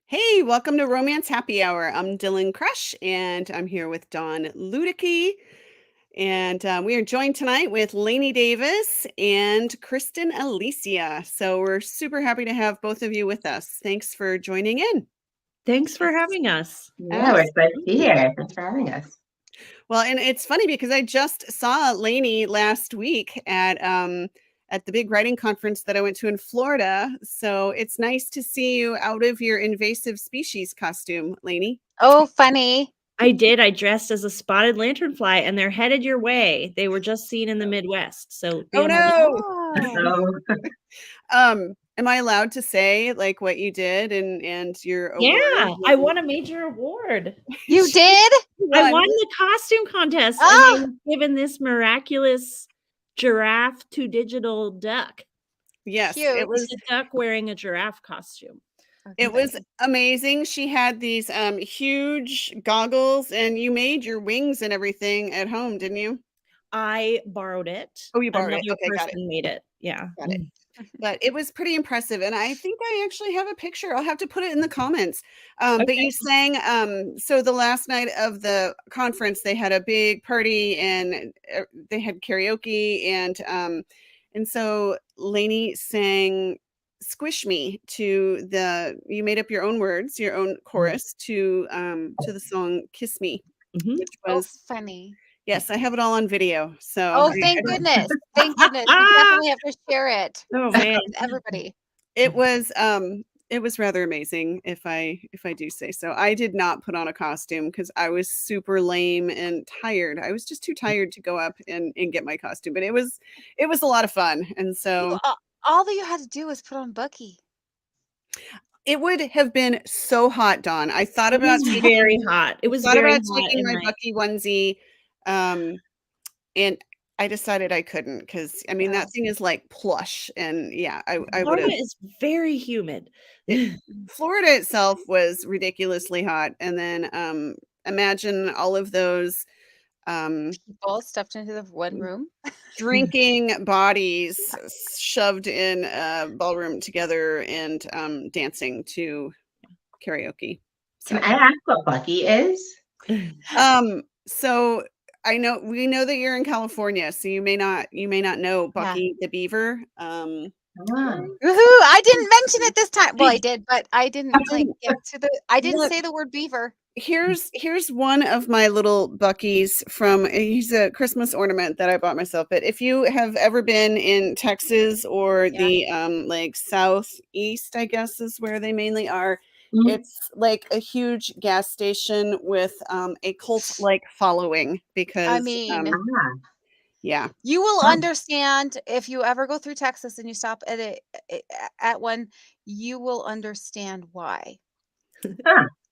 Hey, welcome to Romance Happy Hour. I'm Dylan Crush, and I'm here with Dawn Ludicky. And we are joined tonight with Lainey Davis and Kristen Alicia. So we're super happy to have both of you with us. Thanks for joining in. Thanks for having us. Yeah, we're glad to be here. Thanks for having us. Well, and it's funny because I just saw Lainey last week at the big writing conference that I went to in Florida. So it's nice to see you out of your invasive species costume, Lainey. Oh, funny. I did. I dressed as a spotted lanternfly, and they're headed your way. They were just seen in the Midwest. So be Oh on the lookout. no! So, Am I allowed to say like what you did and your award? Yeah, I won a major award. You did? I won the costume contest, and Oh. I was given this miraculous giraffe to digital duck. Yes, Cute. it was a duck wearing a giraffe costume. it was amazing. She had these huge goggles, and you made your wings and everything at home, didn't you? I borrowed it. Oh, you borrowed it. Another Okay, got it. person made it. Yeah. Got it. But it was pretty impressive, and I think I actually have a picture. I'll have to put it in the comments. But you sang so the last night of the conference, they had a big party, and they had karaoke, and so Lainey sang "Squish Me" to you made up your own words, your own chorus to the song "Kiss Me," Mhm. which was funny. yes, I have it all on video. So Oh, thank goodness. Thank goodness. We definitely have to share it. Oh man. with everybody. it was rather amazing if I do say so. I did not put on a costume because I was super lame and tired. I was just too tired to go up and get my costume, but it was a lot of fun. And so All that you had to do was put on Bucky. it would have been so hot, Dawn. I thought It about was very hot. It was thought very about hot taking in my Bucky onesie, and I decided I couldn't because I mean that thing is like plush, and yeah, I would have. Florida is very humid. Florida itself was ridiculously hot, and then imagine all of those People stuffed into the one room. drinking bodies shoved in a ballroom together and dancing to karaoke. can I ask what Bucky is? So we know that you're in California, so you may not know Bucky the Beaver. Oh, Woohoo! I didn't mention it this time. Well, I did, but I didn't like get to the. I didn't Look. say the word beaver. Here's one of my little Buckies he's a Christmas ornament that I bought myself. But if you have ever been in Texas or the like southeast, I guess is where they mainly are. Mhm. It's like a huge gas station with a cult like following because I mean, yeah. you will understand if you ever go through Texas and you stop at one, you will understand why.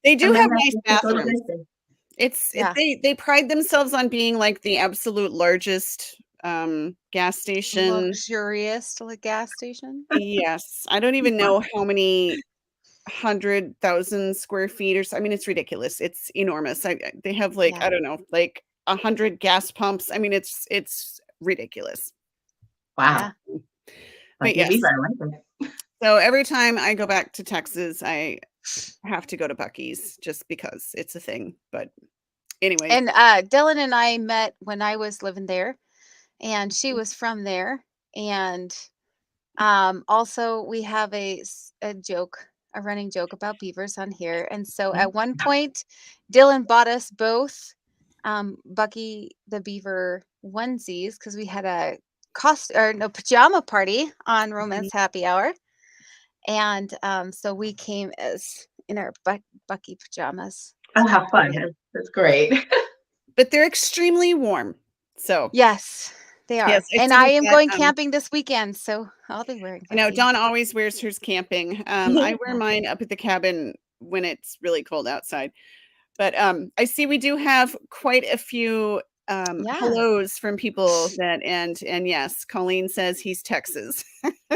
They do And have then nice that's just a little bathrooms. bit- They pride themselves on being like the absolute largest gas station. Luxurious like gas station. Yes. I don't even know how many 100,000 square feet or so. I mean, it's ridiculous. It's enormous. They have like, I don't know, like 100 gas pumps. I mean, it's ridiculous. Wow. But yes. So every time I go back to Texas, I have to go to Bucky's just because it's a thing. But anyway. And Dylan and I met when I was living there, and she was from there. And also we have a running joke about beavers on here. And so at one point, Dylan bought us both Bucky the Beaver onesies because we had a pajama party on Romance Happy Hour. And so we came as in our Bucky pajamas. Oh, how fun. That's great. But they're extremely warm. So yes, they are. Yes, and I am going camping this weekend, so I'll be wearing Bucky. You know, Dawn always wears hers camping. I wear mine up at the cabin when it's really cold outside. But I see we do have quite a few hellos from people that and yes, Colleen says he's Texas.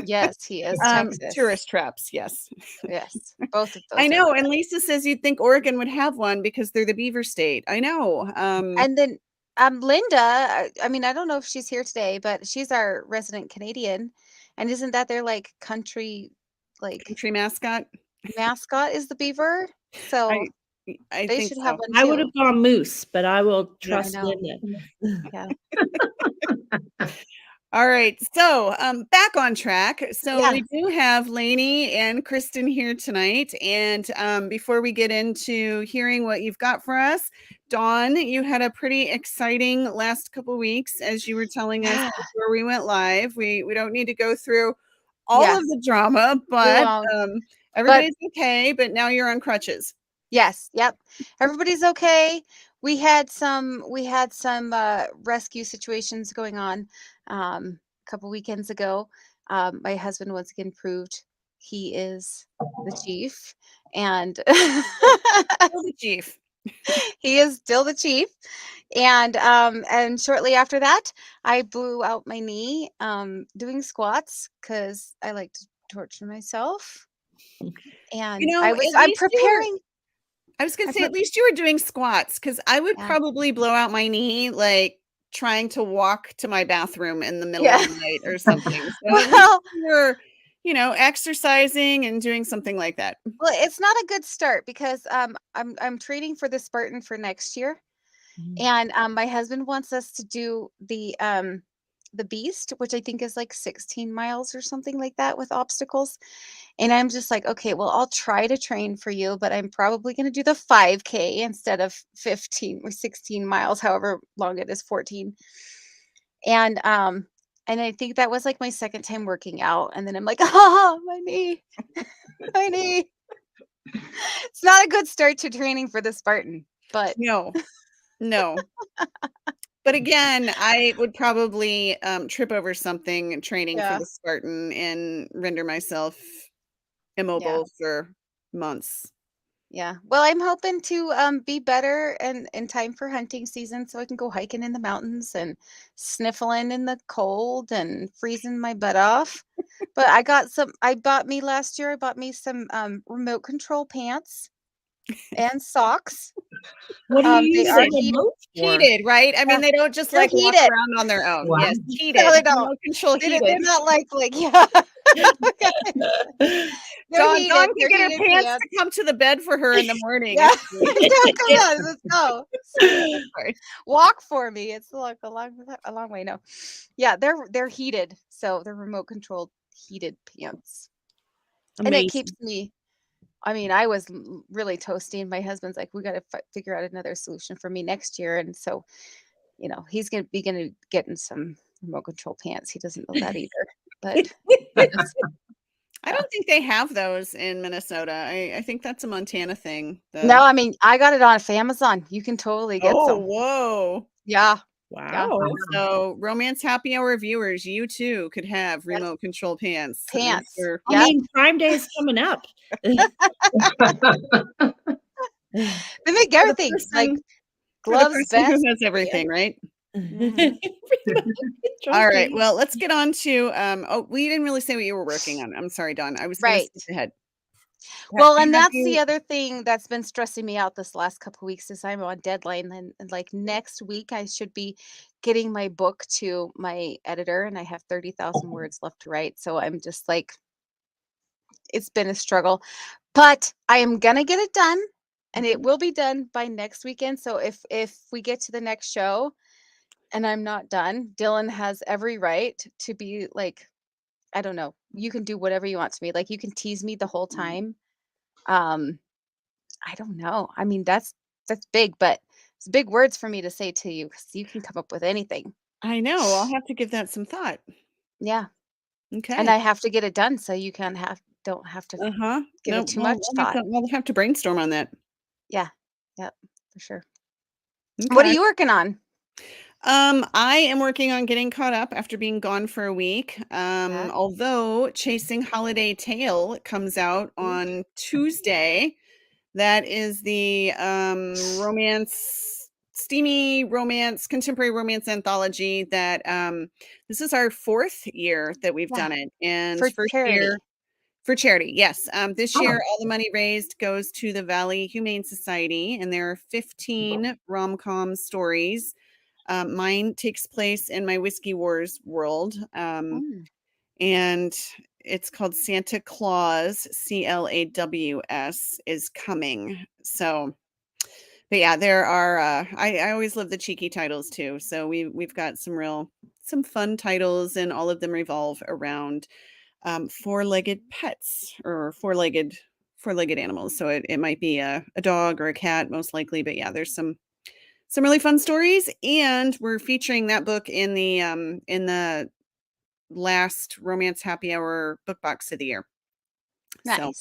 Yes, he is Texas. Tourist traps, yes. Yes, both of those. I know, and Lisa says you'd think Oregon would have one because they're the beaver state. I know. And then Linda, I mean, I don't know if she's here today, but she's our resident Canadian. And isn't that their like country mascot? mascot is the beaver, so I they think should have so. one I would too. have gone moose, but I will Yeah. trust know. Linda. Yeah. All right. So, back on track. So Yeah. we do have Lainey and Kristen here tonight. And before we get into hearing what you've got for us, Dawn, you had a pretty exciting last couple weeks, as you were telling us Yeah. before we went live. We don't need to go through all Yes. of the drama, We but won't. everybody's okay. But now you're on crutches. Yes, yep. Everybody's okay. We had some rescue situations going on a couple weekends ago. My husband once again proved he is the chief, and Still the chief. he is still the chief. And shortly after that, I blew out my knee doing squats because I like to torture myself. And You know, I'm at least you were. preparing. I was gonna I say, pre- at least you were doing squats, because I would yeah. probably blow out my knee, like, trying to walk to my bathroom in the middle Yeah. of the night or something. So at least Well, you were, exercising and doing something like that. Well, it's not a good start because I'm training for the Spartan for next year, and my husband wants us to do the Beast, which I think is like 16 miles or something like that with obstacles. And I'm just like, okay, well, I'll try to train for you, but I'm probably going to do the 5K instead of 15 or 16 miles, however long it is, 14. And I think that was like my second time working out, and then I'm like, oh, my knee, my knee. It's not a good start to training for the Spartan, but No, no. But again, I would probably trip over something training for yeah, the Spartan and render myself yeah, immobile for months. yeah. Well, I'm hoping to be better and in time for hunting season so I can go hiking in the mountains and sniffling in the cold and freezing my butt off. But last year I bought me some remote control pants and socks. What do you They use are the heated. remote for? Heated, right? I mean, Yeah, they don't just they're like walk heated. around on their own. Wow. Yes, No, heated. they don't. Remote control They're heated. not like yeah. They're Dawn heated. can They're get her heated pants pants. to come to the bed for her in the morning. Yeah. If Come on, let's go. Sorry. Walk for me. It's like a long way. No. Yeah, they're heated. So they're remote controlled heated pants. And it keeps Amazing. me I mean, I was really toasty, and my husband's like, we got to figure out another solution for me next year. And so, he's going to get in some remote control pants. He doesn't know that either, but I it's, yeah. don't think they have those in Minnesota. I think that's a Montana thing. No, I mean, I got it off Amazon. You can totally get Oh, some. whoa. Yeah. Yeah. Wow. So Romance Happy Hour viewers, you too could have Yes. remote control pants. I'm Pants. sure. I Yep. mean, Prime Day is coming up. They make For the everything like person, gloves, who vests. has everything, right? Mhm. All right. Well, let's get on to we didn't really say what you were working on. I'm sorry, Dawn. I was gonna Right. skip ahead. Well, and Have that's the you other thing that's been stressing me out this last couple weeks is I'm on deadline, and like next week I should be getting my book to my editor, and I have 30,000 words left to write. So I'm just like, it's been a struggle, but I am gonna get it done, and it will be done by next weekend. So if we get to the next show and I'm not done, Dylan has every right to be like, I don't know, you can do whatever you want to me. Like you can tease me the whole time. Um, I don't know. I mean, that's big, but it's big words for me to say to you because you can come up with anything. I know. I'll have to give that some thought. Yeah, and Okay. I have to get it done so you don't have to Uh-huh. give No, it too much thought. we'll have to brainstorm on that. Yeah, yep, for sure. What are Okay. you working on? I am working on getting caught up after being gone for a week. Yeah. Although Chasing Holiday Tale comes out on Tuesday. That is the steamy romance, contemporary romance anthology that this is our 4th year that we've Yeah, done it. And for first year charity. for charity, yes. This year, Oh, all the money raised goes to the Valley Humane Society, and there are 15 rom-com stories. Mine takes place in my Whiskey Wars world, Mm. and it's called Santa Claus, Claws, is coming. So, but yeah, there are. I always love the cheeky titles too. So we've got some fun titles, and all of them revolve around four-legged pets or four-legged animals. So it might be a dog or a cat, most likely. But yeah, there's some really fun stories, and we're featuring that book in the last Romance Happy Hour book box of the year. Nice. So,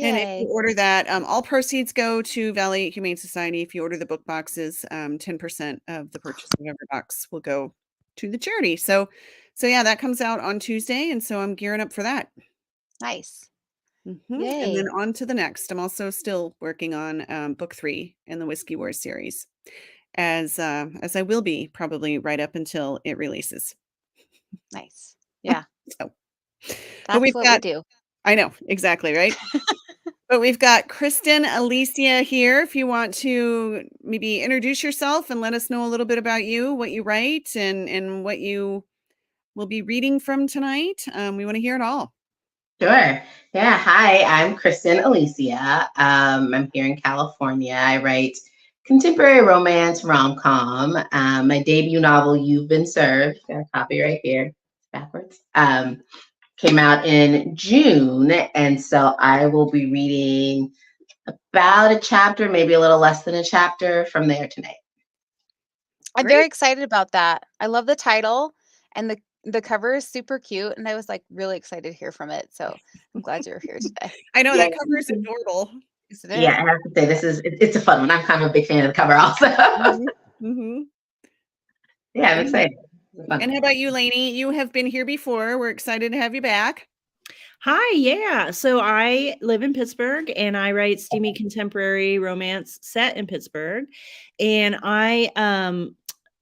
and if you Yay. order that, all proceeds go to Valley Humane Society. If you order the book boxes, 10% of the purchase of every box will go to the charity. So yeah, that comes out on Tuesday, and so I'm gearing up for that. Nice. And Yay. then on to the next. I'm also still working on book 3 in the Whiskey Wars series, as I will be probably right up until it releases. Nice. Yeah. So, but That's we've what we got. do. I know, exactly, right? But we've got Kristen Alicia here. If you want to maybe introduce yourself and let us know a little bit about you, what you write, and what you will be reading from tonight. We want to hear it all. Sure. Yeah. Hi, I'm Kristen Alicia. I'm here in California. I write contemporary romance rom-com. My debut novel, You've Been Served, got a copy right here, backwards, came out in June. And so I will be reading about a chapter, maybe a little less than a chapter from there tonight. I'm very excited about that. I love the title, and the cover is super cute, and I was like really excited to hear from it. So I'm glad you're here today. I know Yeah. that cover is adorable. Isn't it? Yeah, I have to say it's a fun one. I'm kind of a big fan of the cover also. Mm-hmm. Yeah, I'm excited. And how about you, Lainey? You have been here before. We're excited to have you back. Hi, yeah. So I live in Pittsburgh, and I write steamy contemporary romance set in Pittsburgh. And I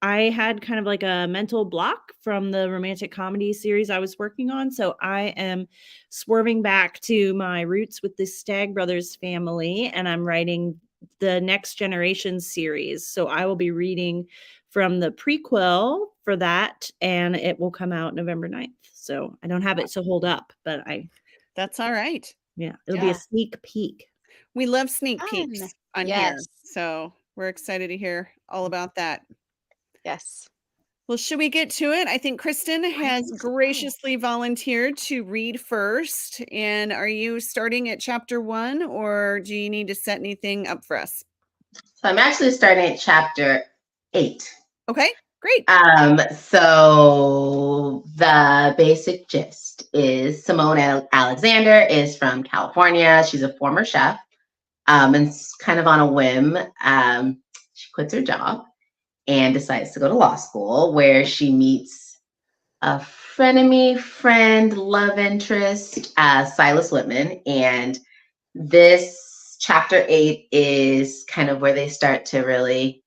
had kind of like a mental block from the romantic comedy series I was working on. So I am swerving back to my roots with the Stagg Brothers family, and I'm writing the Next Generation series. So I will be reading from the prequel for that, and it will come out November 9th. So I don't have it to hold up, but That's all right. Yeah, it'll be a sneak peek. We love sneak Fun. peeks on here. Yes. So we're excited to hear all about that. Yes. Well, should we get to it? I think Kristen has think so. graciously volunteered to read first. And are you starting at chapter 1, or do you need to set anything up for us? So I'm actually starting at chapter 8. Okay, great. So the basic gist is Simone Alexander is from California. She's a former chef, and kind of on a whim, she quits her job and decides to go to law school, where she meets a frenemy friend, love interest, Silas Whitman. And this chapter 8 is kind of where they start to really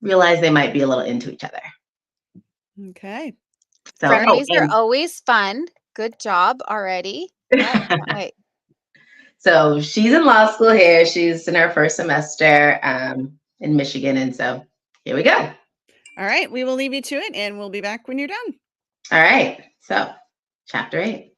realize they might be a little into each other. Okay. So, Frenemies are always fun. Good job already. Yeah, can't wait. So she's in law school here. She's in her first semester in Michigan. And so here we go. All right. We will leave you to it, and we'll be back when you're done. All right. So chapter 8.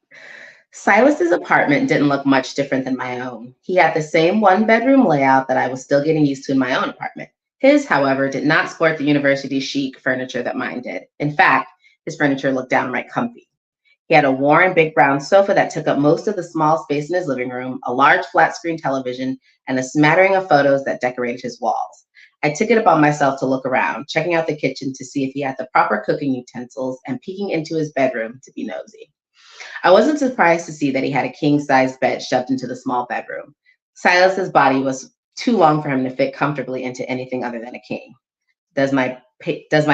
Silas's apartment didn't look much different than my own. He had the same 1-bedroom layout that I was still getting used to in my own apartment. His, however, did not sport the university chic furniture that mine did. In fact, his furniture looked downright comfy. He had a worn big brown sofa that took up most of the small space in his living room, a large flat screen television, and a smattering of photos that decorated his walls. I took it upon myself to look around, checking out the kitchen to see if he had the proper cooking utensils and peeking into his bedroom to be nosy. I wasn't surprised to see that he had a king-sized bed shoved into the small bedroom. Silas's body was too long for him to fit comfortably into anything other than a king. Does my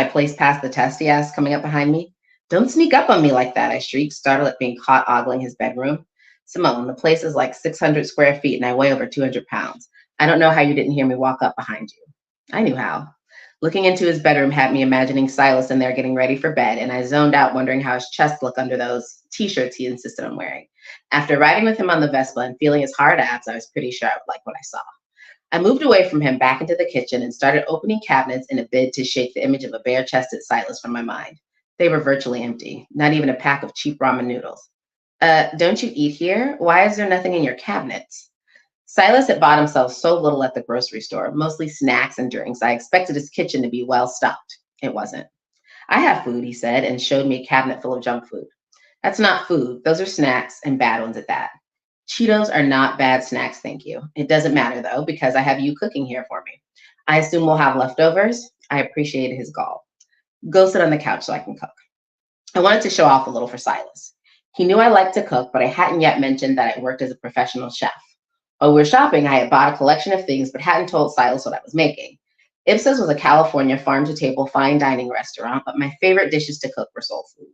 place pass the test? He asked, coming up behind me. Don't sneak up on me like that, I shrieked, startled at being caught ogling his bedroom. Simone, the place is like 600 square feet and I weigh over 200 pounds. I don't know how you didn't hear me walk up behind you. I knew how. Looking into his bedroom had me imagining Silas in there getting ready for bed, and I zoned out wondering how his chest looked under those t-shirts he insisted on wearing. After riding with him on the Vespa and feeling his hard abs, I was pretty sure I would like what I saw. I moved away from him back into the kitchen and started opening cabinets in a bid to shake the image of a bare-chested Silas from my mind. They were virtually empty, not even a pack of cheap ramen noodles. Don't you eat here? Why is there nothing in your cabinets? Silas had bought himself so little at the grocery store, mostly snacks and drinks. I expected his kitchen to be well stocked. It wasn't. I have food, he said, and showed me a cabinet full of junk food. That's not food. Those are snacks, and bad ones at that. Cheetos are not bad snacks, thank you. It doesn't matter, though, because I have you cooking here for me. I assume we'll have leftovers. I appreciated his gall. Go sit on the couch so I can cook. I wanted to show off a little for Silas. He knew I liked to cook, but I hadn't yet mentioned that I worked as a professional chef. While we were shopping, I had bought a collection of things, but hadn't told Silas what I was making. Ipsa's was a California farm-to-table fine dining restaurant, but my favorite dishes to cook were soul food.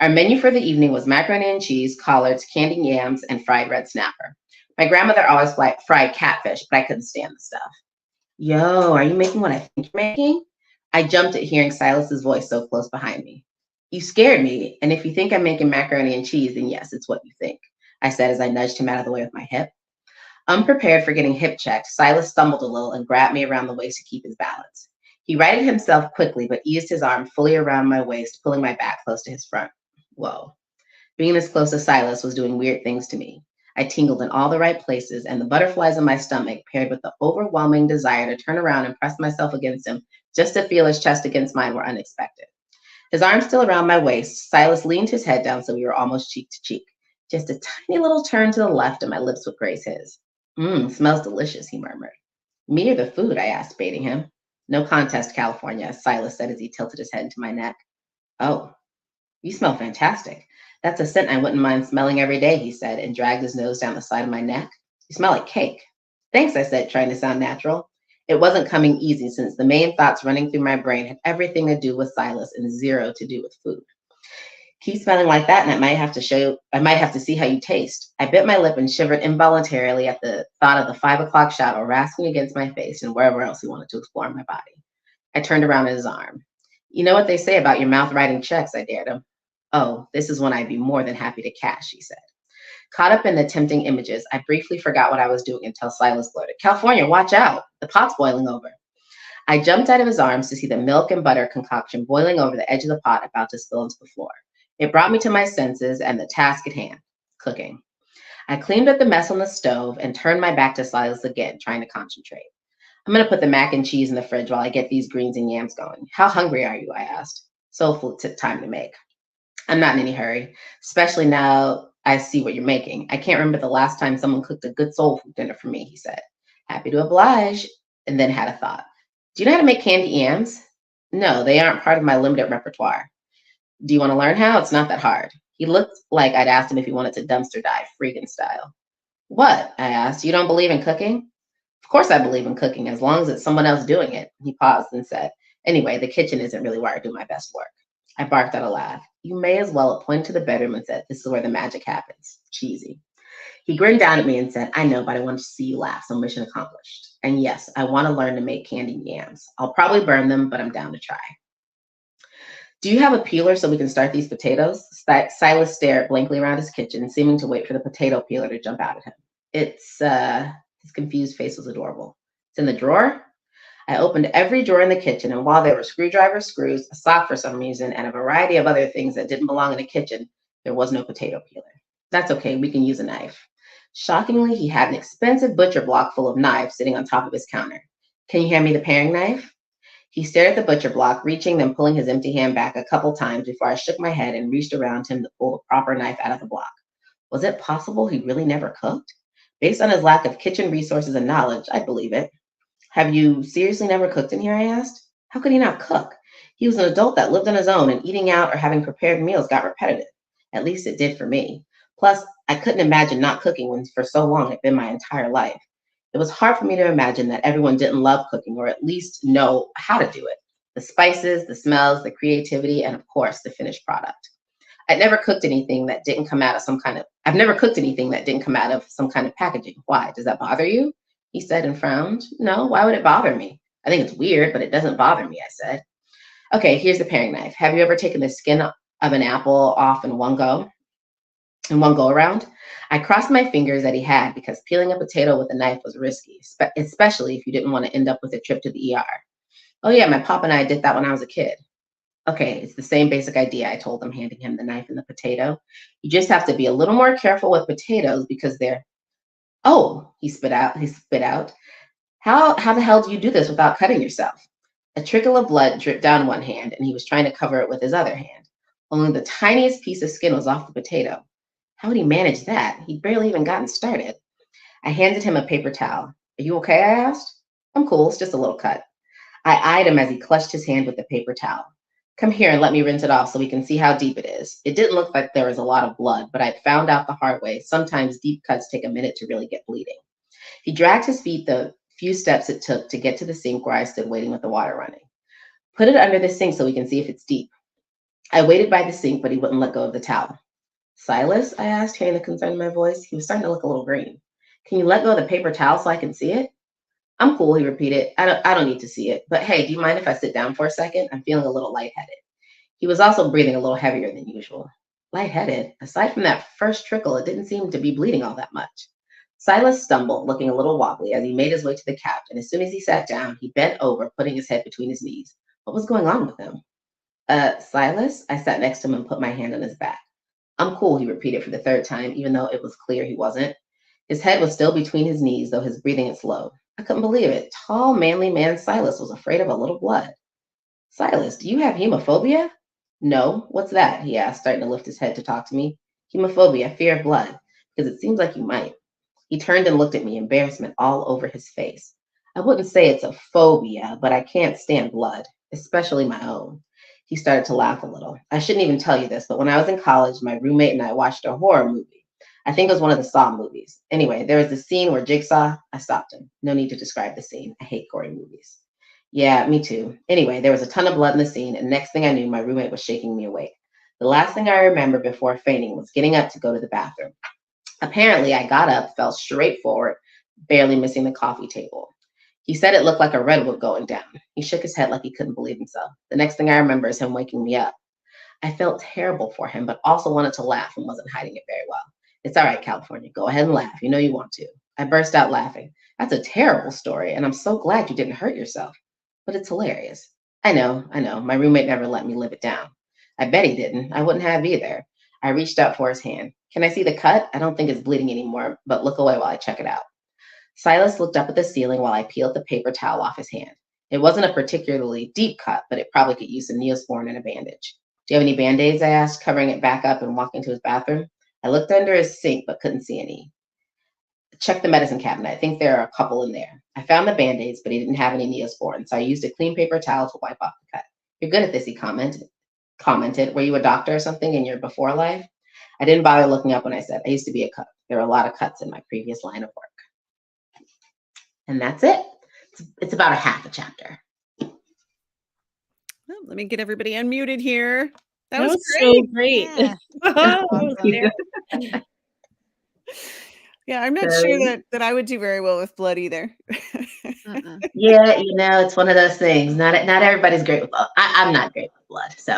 Our menu for the evening was macaroni and cheese, collards, candied yams, and fried red snapper. My grandmother always fried catfish, but I couldn't stand the stuff. Yo, are you making what I think you're making? I jumped at hearing Silas's voice so close behind me. You scared me, and if you think I'm making macaroni and cheese, then yes, it's what you think, I said as I nudged him out of the way with my hip. Unprepared for getting hip checked, Silas stumbled a little and grabbed me around the waist to keep his balance. He righted himself quickly, but eased his arm fully around my waist, pulling my back close to his front. Whoa. Being this close to Silas was doing weird things to me. I tingled in all the right places, and the butterflies in my stomach, paired with the overwhelming desire to turn around and press myself against him just to feel his chest against mine, were unexpected. His arm still around my waist, Silas leaned his head down so we were almost cheek to cheek. Just a tiny little turn to the left, and my lips would graze his. Smells delicious, he murmured. Me or the food? I asked, baiting him. No contest, California, Silas said as he tilted his head into my neck. Oh, you smell fantastic. That's a scent I wouldn't mind smelling every day, he said, and dragged his nose down the side of my neck. You smell like cake. Thanks, I said, trying to sound natural. It wasn't coming easy since the main thoughts running through my brain had everything to do with Silas and zero to do with food. Keep smelling like that, and I might have to see how you taste. I bit my lip and shivered involuntarily at the thought of the 5 o'clock shadow rasping against my face and wherever else he wanted to explore my body. I turned around at his arm. You know what they say about your mouth writing checks, I dared him. Oh, this is one I'd be more than happy to cash, he said. Caught up in the tempting images, I briefly forgot what I was doing until Silas blurted, California, watch out. The pot's boiling over. I jumped out of his arms to see the milk and butter concoction boiling over the edge of the pot about to spill into the floor. It brought me to my senses and the task at hand, cooking. I cleaned up the mess on the stove and turned my back to Silas again, trying to concentrate. I'm going to put the mac and cheese in the fridge while I get these greens and yams going. How hungry are you? I asked. Soul food took time to make. I'm not in any hurry, especially now I see what you're making. I can't remember the last time someone cooked a good soul food dinner for me, he said. Happy to oblige, and then had a thought. Do you know how to make candied yams? No, they aren't part of my limited repertoire. Do you want to learn how? It's not that hard. He looked like I'd asked him if he wanted to dumpster dive, Freegan style. What? I asked. You don't believe in cooking? Of course I believe in cooking, as long as it's someone else doing it. He paused and said, anyway, the kitchen isn't really where I do my best work. I barked out a laugh. You may as well have pointed to the bedroom and said, this is where the magic happens. Cheesy. He grinned down at me and said, I know, but I wanted to see you laugh, so mission accomplished. And yes, I want to learn to make candied yams. I'll probably burn them, but I'm down to try. Do you have a peeler so we can start these potatoes? Silas stared blankly around his kitchen, seeming to wait for the potato peeler to jump out at him. His confused face was adorable. It's in the drawer? I opened every drawer in the kitchen, and while there were screwdrivers, screws, a sock for some reason, and a variety of other things that didn't belong in a kitchen, there was no potato peeler. That's okay, we can use a knife. Shockingly, he had an expensive butcher block full of knives sitting on top of his counter. Can you hand me the paring knife? He stared at the butcher block, reaching, then pulling his empty hand back a couple times before I shook my head and reached around him to pull the proper knife out of the block. Was it possible he really never cooked? Based on his lack of kitchen resources and knowledge, I believe it. Have you seriously never cooked in here? I asked. How could he not cook? He was an adult that lived on his own, and eating out or having prepared meals got repetitive. At least it did for me. Plus, I couldn't imagine not cooking when for so long had been my entire life. It was hard for me to imagine that everyone didn't love cooking or at least know how to do it. The spices, the smells, the creativity, and of course, the finished product. I've never cooked anything that didn't come out of some kind of packaging. Why? Does that bother you? He said and frowned. No, why would it bother me? I think it's weird, but it doesn't bother me, I said. Okay, here's the paring knife. Have you ever taken the skin of an apple off in one go around? I crossed my fingers that he had because peeling a potato with a knife was risky, especially if you didn't want to end up with a trip to the ER. Oh yeah, my pop and I did that when I was a kid. Okay, it's the same basic idea, I told him, handing him the knife and the potato. You just have to be a little more careful with potatoes because they're, oh, he spit out. How the hell do you do this without cutting yourself? A trickle of blood dripped down one hand, and he was trying to cover it with his other hand. Only the tiniest piece of skin was off the potato. How would he manage that? He'd barely even gotten started. I handed him a paper towel. Are you okay? I asked. I'm cool, it's just a little cut. I eyed him as he clutched his hand with the paper towel. Come here and let me rinse it off so we can see how deep it is. It didn't look like there was a lot of blood, but I'd found out the hard way. Sometimes deep cuts take a minute to really get bleeding. He dragged his feet the few steps it took to get to the sink where I stood waiting with the water running. Put it under the sink so we can see if it's deep. I waited by the sink, but he wouldn't let go of the towel. Silas, I asked, hearing the concern in my voice. He was starting to look a little green. Can you let go of the paper towel so I can see it? I'm cool, he repeated. I don't need to see it. But hey, do you mind if I sit down for a second? I'm feeling a little lightheaded. He was also breathing a little heavier than usual. Lightheaded? Aside from that first trickle, it didn't seem to be bleeding all that much. Silas stumbled, looking a little wobbly, as he made his way to the couch, and as soon as he sat down, he bent over, putting his head between his knees. What was going on with him? Silas? I sat next to him and put my hand on his back. I'm cool, he repeated for the third time, even though it was clear he wasn't. His head was still between his knees, though his breathing was slow. I couldn't believe it. Tall, manly man Silas was afraid of a little blood. Silas, do you have hemophobia? No. What's that? He asked, starting to lift his head to talk to me. Hemophobia, fear of blood, because it seems like you might. He turned and looked at me, embarrassment all over his face. I wouldn't say it's a phobia, but I can't stand blood, especially my own. He started to laugh a little. I shouldn't even tell you this, but when I was in college, my roommate and I watched a horror movie. I think it was one of the Saw movies. Anyway, there was this scene where Jigsaw, I stopped him. No need to describe the scene. I hate gory movies. Yeah, me too. Anyway, there was a ton of blood in the scene, and next thing I knew, my roommate was shaking me awake. The last thing I remember before fainting was getting up to go to the bathroom. Apparently, I got up, fell straight forward, barely missing the coffee table. He said it looked like a redwood going down. He shook his head like he couldn't believe himself. The next thing I remember is him waking me up. I felt terrible for him, but also wanted to laugh and wasn't hiding it very well. It's all right, California. Go ahead and laugh. You know you want to. I burst out laughing. That's a terrible story, and I'm so glad you didn't hurt yourself. But it's hilarious. I know. My roommate never let me live it down. I bet he didn't. I wouldn't have either. I reached out for his hand. Can I see the cut? I don't think it's bleeding anymore, but look away while I check it out. Silas looked up at the ceiling while I peeled the paper towel off his hand. It wasn't a particularly deep cut, but it probably could use some Neosporin and a bandage. Do you have any Band-Aids? I asked, covering it back up and walking to his bathroom. I looked under his sink, but couldn't see any. Check the medicine cabinet. I think there are a couple in there. I found the Band-Aids, but he didn't have any Neosporin, so I used a clean paper towel to wipe off the cut. You're good at this, he commented. Were you a doctor or something in your before life? I didn't bother looking up when I said I used to be a cook. There were a lot of cuts in my previous line of work. And that's it. It's about a half a chapter. Well, let me get everybody unmuted here. That was great. so great. Yeah. Yeah, I'm not sure that I would do very well with blood either. Yeah, it's one of those things. Not everybody's great with blood. I'm not great with blood, so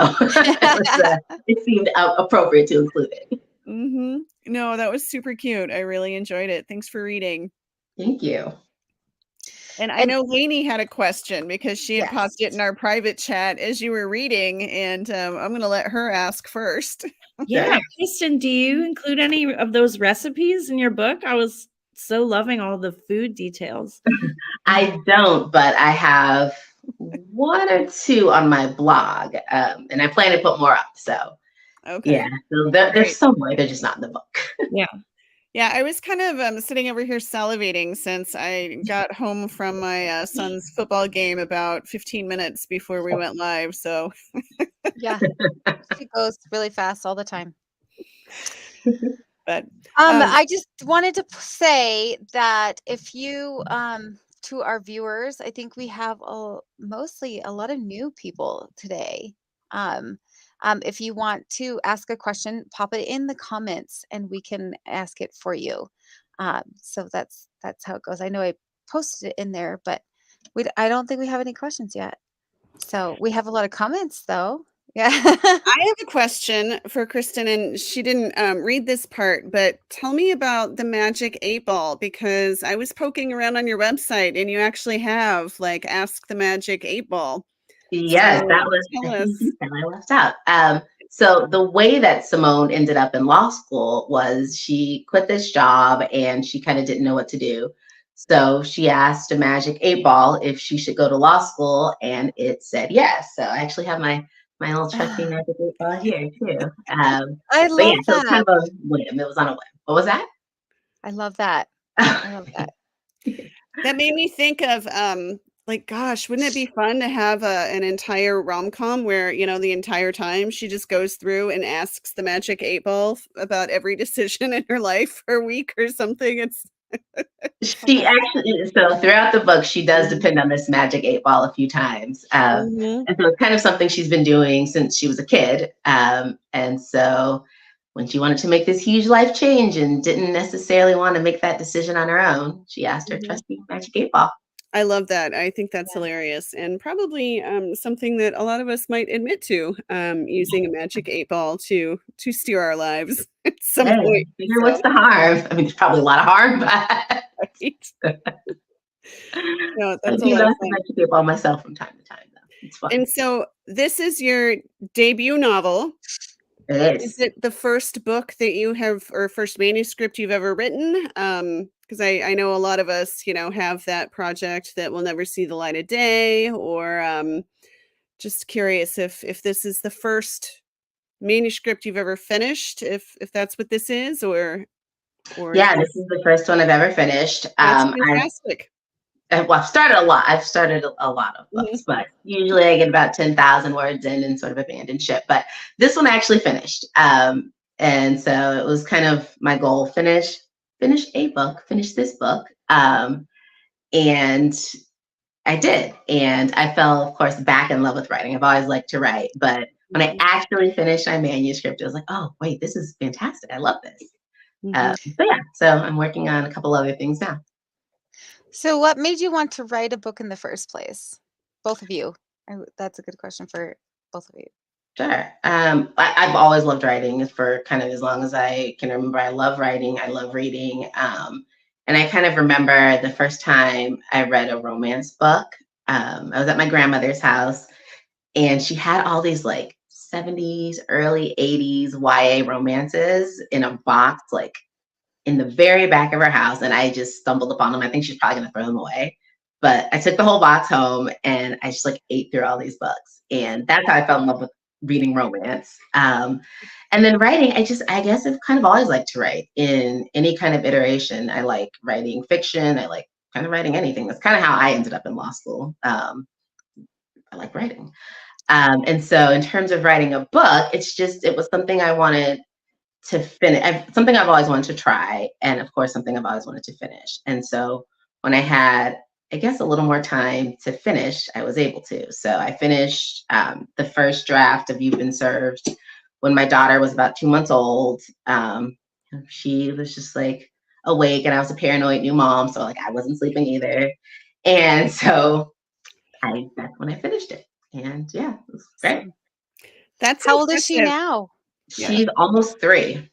it seemed appropriate to include it. Mm-hmm. No, that was super cute. I really enjoyed it. Thanks for reading. Thank you. And I know Lainey had a question because she had popped it in our private chat as you were reading, and I'm going to let her ask first. Yeah, Kristen, do you include any of those recipes in your book? I was so loving all the food details. I don't, but I have one or two on my blog, and I plan to put more up. So, yeah, so they're somewhere. They're just not in the book. Yeah, I was kind of sitting over here salivating since I got home from my son's football game about 15 minutes before we went live. So, yeah, it goes really fast all the time. But I just wanted to say that if you to our viewers, I think we have mostly a lot of new people today. If you want to ask a question, pop it in the comments and we can ask it for you. So that's how it goes. I know I posted it in there, but I don't think we have any questions yet. So we have a lot of comments though. Yeah. I have a question for Kristen, and she didn't read this part, but tell me about the Magic 8-Ball, because I was poking around on your website and you actually have Ask the Magic 8-Ball. Yes, So that was tell us. that I left out. So the way that Simone ended up in law school was she quit this job and she kind of didn't know what to do. So she asked a magic 8 ball if she should go to law school, and it said yes. So I actually have my little trusty magic 8 ball here too. I But yeah, love so it's kind that. of a whim. It was on a whim. What was that? I love that. I love that. That made me think of like, gosh, wouldn't it be fun to have an entire rom-com where, you know, the entire time she just goes through and asks the magic 8 ball about every decision in her life for a week or something? It's She actually, so throughout the book, she does depend on this magic 8 ball a few times. Mhm. And so it's kind of something she's been doing since she was a kid. And so when she wanted to make this huge life change and didn't necessarily want to make that decision on her own, she asked her Mhm. trusty magic 8 ball. I love that. I think that's hilarious and probably something that a lot of us might admit to, using a magic 8 ball to steer our lives at some Hey, point. figure So, what's the harm? I mean, there's probably a lot of harm, but right. No, I that's a do lot of like the fun. magic 8 ball myself from time to time, though. It's fun. And so this is your debut novel. It Is is. it the first book that you have or first manuscript you've ever written? Because I know a lot of us, you know, have that project that will never see the light of day, or just curious if this is the first manuscript you've ever finished, if that's what this is, or if Yeah, this it's is the first one I've ever finished. that's fantastic. Well, I've started a lot. I've started a lot of books, Mhm. but usually I get about 10,000 words in and sort of abandon ship. But this one I actually finished. And so it was kind of my goal, finish a book, finish this book. And I did. And I fell, of course, back in love with writing. I've always liked to write, but when I Mhm. actually finished my manuscript, it was like, oh, wait, this is fantastic. I love this. Mhm. So yeah, so I'm working on a couple other things now. So what made you want to write a book in the first place? Both of you. That's a good question for both of you. Sure. I've always loved writing for kind of as long as I can remember. I love writing. I love reading. And I kind of remember the first time I read a romance book. I was at my grandmother's house, and she had all these like 70s, early 80s YA romances in a box, like in the very back of her house. And I just stumbled upon them. I think she's probably going to throw them away. But I took the whole box home and I just like ate through all these books. And that's how I fell in love with reading romance. And then writing, I guess I've kind of always liked to write in any kind of iteration. I like writing fiction. I like kind of writing anything. That's kind of how I ended up in law school. I like writing. And so in terms of writing a book, it was something I wanted to finish, something I've always wanted to try. And of course, something I've always wanted to finish. And so when I had, I guess, a little more time to finish, I was able to. So I finished the first draft of You've Been Served when my daughter was about 2 months old. She was just like awake, and I was a paranoid new mom. So like I wasn't sleeping either. And so that's when I finished it. And yeah, it was great. That's How old is she impressive. now? Yeah. She's almost 3.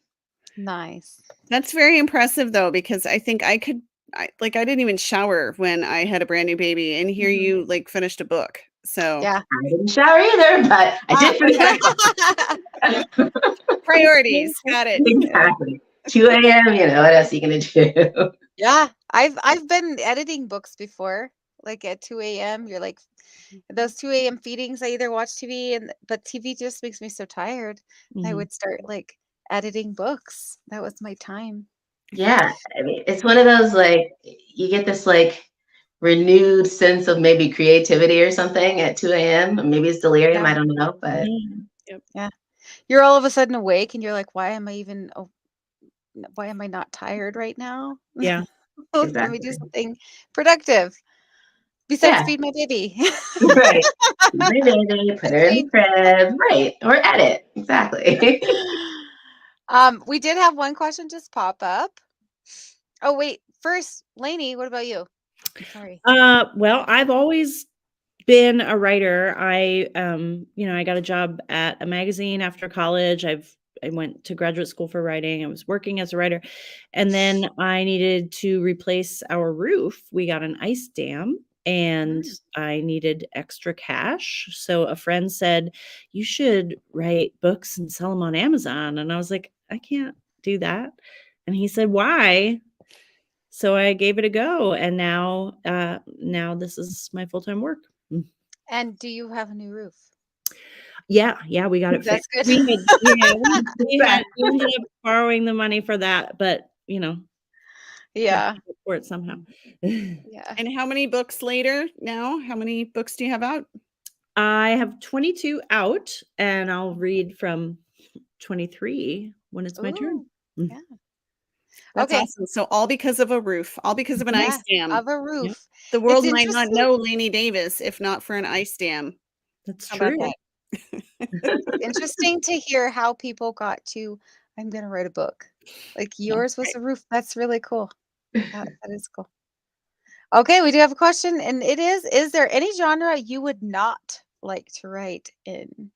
Nice. That's very impressive though, because I think I didn't even shower when I had a brand new baby, and here Mhm. you like finished a book. So Yeah. I didn't shower either, but I did finish that book. priorities, got it. Exactly. 2 a.m., what else are you gonna do? Yeah. I've been editing books before, like at 2 a.m. You're like those 2 a.m. feedings. I either watch TV but TV just makes me so tired. I Mhm. would start like editing books. That was my time. Yeah, I mean, it's one of those like you get this like renewed sense of maybe creativity or something at 2 a.m. Maybe it's delirium, Yeah. I don't know, but Mhm. Yeah. You're all of a sudden awake and you're like, why am I not tired right now? Yeah. Let me do exactly. something productive besides Yeah, feed my baby. right. My baby, put That's her in the me. crib, right? Or edit, exactly. We did have one question just pop up. Oh, wait. First, Lainey, what about you? I'm sorry. Well, I've always been a writer. I got a job at a magazine after college. I went to graduate school for writing. I was working as a writer. And then I needed to replace our roof. We got an ice dam and I needed extra cash. So a friend said, "You should write books and sell them on Amazon." And I was like, "I can't do that." And he said, "Why?" So I gave it a go, and now this is my full-time work. And do you have a new roof? Yeah, we got it That's fixed. good. We ended up borrowing the money for that, but, Yeah. for it somehow. Yeah. And how many books later now? How many books do you have out? I have 22 out, and I'll read from 23 when it's my turn. Ooh, yeah. That's Okay. awesome. So all because of a roof, all because of an ice Yeah, dam. of a Yep, roof. The It's world might not interesting. know Lainey Davis if not for an ice dam. that's How about true. that? Interesting to hear how people got to, I'm gonna write a book. Like Yeah. yours was a roof. That's really cool. That is cool. Okay, we do have a question, and it is there any genre you would not like to write in?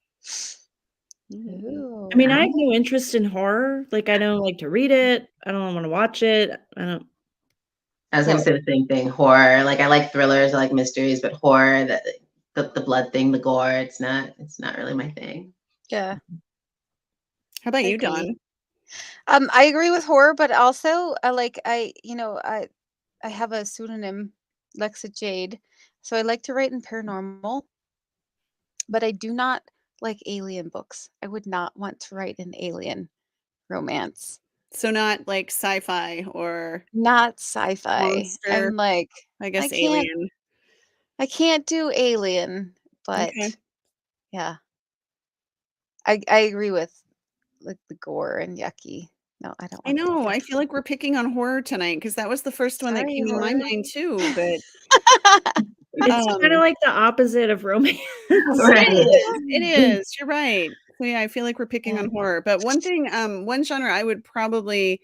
I mean, I have Ooh. no interest in horror. Like, I don't like to read it. I don't wanna watch it. I don't I was gonna say the same thing. Horror, like I like thrillers, I like mysteries, but horror, the blood thing, the gore, it's not really my thing. Yeah, How about I you, agree. Dawn? I agree with horror, but also I have a pseudonym, Lexa Jade, so I like to write in paranormal, but I do not like alien books. I would not want to write an alien romance. So not like sci-fi or Not sci-fi. monster, I'm like, I I guess can't alien. I can't do alien, Okay. but yeah. I agree with like the gore and yucky. No, I don't I want that. know. I feel like we're picking on horror tonight because that was the first one that Sorry, came in my horror. mind too. But It's kinda um, like the opposite of romance. it Right. is. It is. You're right. So yeah, I feel like we're picking Yeah. on horror. But one thing, one genre I would probably,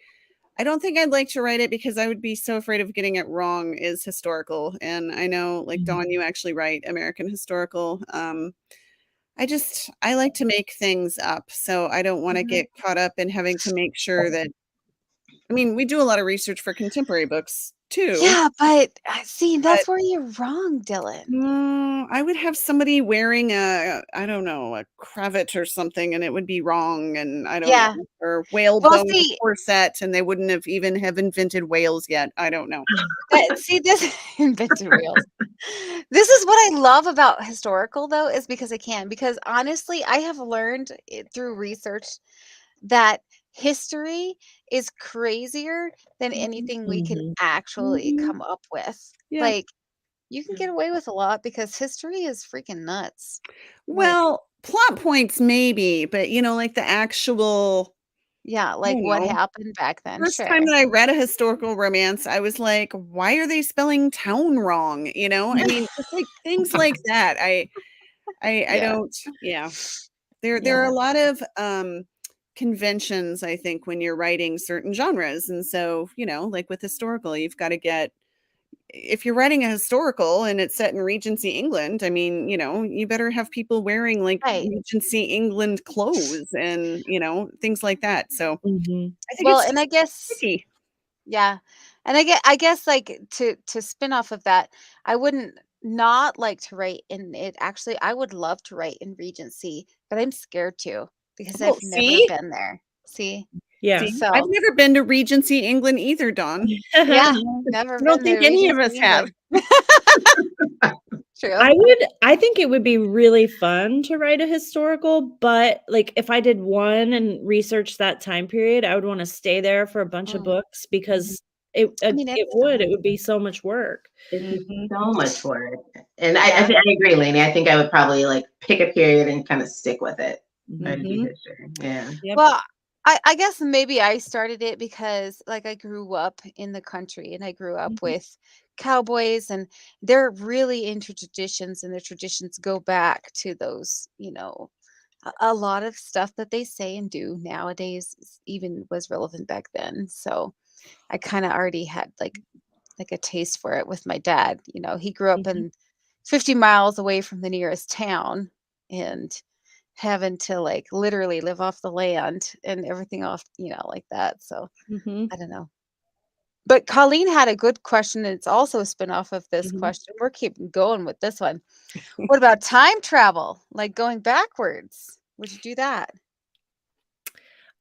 I don't think I'd like to write it because I would be so afraid of getting it wrong is historical. And I know, like Dawn, you actually write American historical. I like to make things up, so I don't want to Mhm. get caught up in having to make sure that. I mean, we do a lot of research for contemporary books too, Yeah, but see, but that's where you're wrong, Dylan. I would have somebody wearing I don't know, a cravat or something, and it would be wrong, and I don't know, Yeah. or Well, whalebone see, corset, and they wouldn't have invented whales yet. I don't know. this invented wheels. This is what I love about historical though, is because I can. Because honestly, I have learned through research that history is crazier than anything we can Mhm. actually Mhm. come up with. Yeah. Like, you can get away with a lot because history is freaking nuts. Like, Well, plot points maybe, but like the actual, yeah, I like don't what know. happened back then. First time Sure. that I read a historical romance, I was like, "Why are they spelling town wrong?" I mean, just like things like that. I Yeah. don't, yeah. There are Yeah. a lot of conventions, I think, when you're writing certain genres. And so, like with historical, you've got to get, if you're writing a historical and it's set in Regency England, I mean, you better have people wearing like Right. Regency England clothes and, things like that. So Mhm. I think Well, it's and just I guess tricky. yeah. And I guess like to spin off of that, I wouldn't not like to write in it. Actually, I would love to write in Regency, but I'm scared to because Well, I've never see? been there. See? Yeah. See, I've So, never been to Regency England either, Dawn. yeah, never I don't been think there. any of Regency us have. England. True. I think it would be really fun to write a historical, but, like, if I did one and research that time period, I would wanna stay there for a bunch of Mm. books because it It's would fun. be so much work. It's Mhm. so much work. And Yeah. I agree, Lainey. I think I would probably like pick a period and kind of stick with it. Try to do Mhm. history. Yeah. Yep. Well, I guess maybe I started it because like I grew up in the country and I grew up Mhm. with cowboys and they're really into traditions and their traditions go back to those, a lot of stuff that they say and do nowadays even was relevant back then. So I kind of already had like a taste for it with my dad. He grew up Mhm. in 50 miles away from the nearest town and having to like literally live off the land and everything off, like that. So Mhm. I don't know. But Colleen had a good question, and it's also a spinoff of this Mhm. question. We're keeping going with this one. What about time travel? Like going backwards? Would you do that?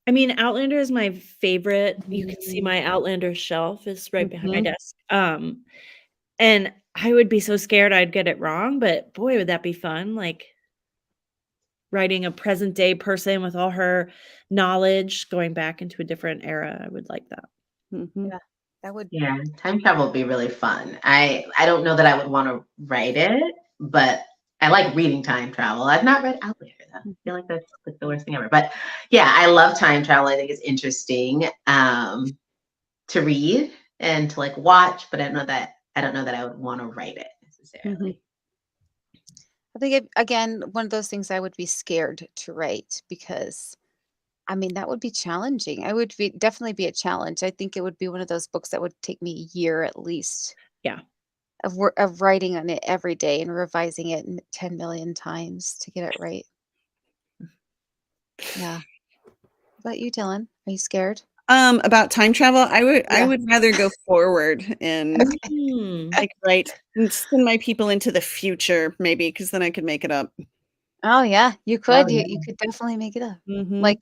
I mean, Outlander is my favorite. You can see my Outlander shelf is right behind my Mhm. desk. And I would be so scared I'd get it wrong, but boy, would that be fun. Like writing a present day person with all her knowledge going back into a different era. I would like that. Mhm. Yeah, that would. Yeah, time travel would be really fun. I don't know that I would want to write it, but I like reading time travel. I've not read Outlander though. I feel like that's like the worst thing ever. But yeah, I love time travel. I think it's interesting to read and to like watch, but I don't know that I would want to write it necessarily. I think again, one of those things I would be scared to write because I mean that would be challenging. I would definitely be a challenge. I think it would be one of those books that would take me a year at least Yeah. of writing on it every day and revising it 10 million times to get it right. Yeah. What about you, Dylan? Are you scared? About time travel, I Yeah. would rather go forward and Hmm. like and send my people into the future maybe because then I could make it up. Oh yeah, you Oh, could. yeah. You could definitely make it up. Mhm. Like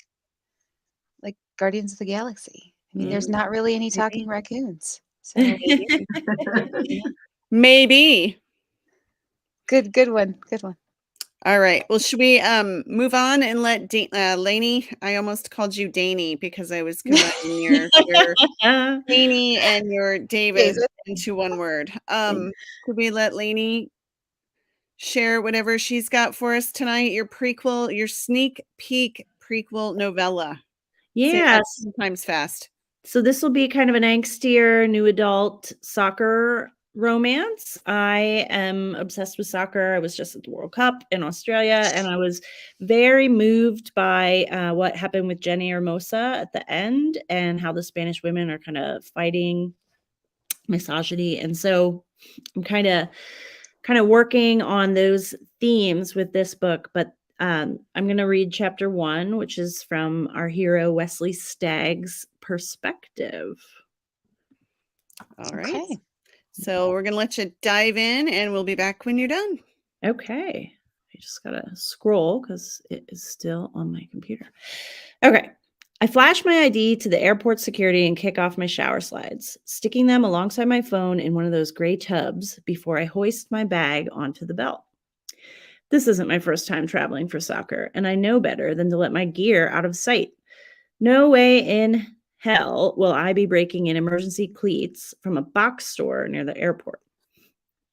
Guardians of the Galaxy. I mean, there's Mm, not really any maybe. talking raccoons. So, yeah. Maybe. Good one. Good one. All right. Well, should we move on and let Lainey? I almost called you Danny because I was combining your Lainey and your David David. into one word. Could we let Lainey share whatever she's got for us tonight? Your sneak peek prequel novella. Say that Yes. 2 times fast. So this will be kind of an angstier new adult soccer romance. I am obsessed with soccer. I was just at the World Cup in Australia, and I was very moved by what happened with Jenny Hermosa at the end and how the Spanish women are kind of fighting misogyny. And so I'm kind of working on those themes with this book, but I'm going to read chapter 1, which is from our hero Wesley Stagg's perspective. All right. Okay. So we're going to let you dive in and we'll be back when you're done. Okay. I just got to scroll because it is still on my computer. Okay. I flash my ID to the airport security and kick off my shower slides, sticking them alongside my phone in one of those gray tubs before I hoist my bag onto the belt. This isn't my first time traveling for soccer, and I know better than to let my gear out of sight. No way in hell will I be breaking in emergency cleats from a box store near the airport.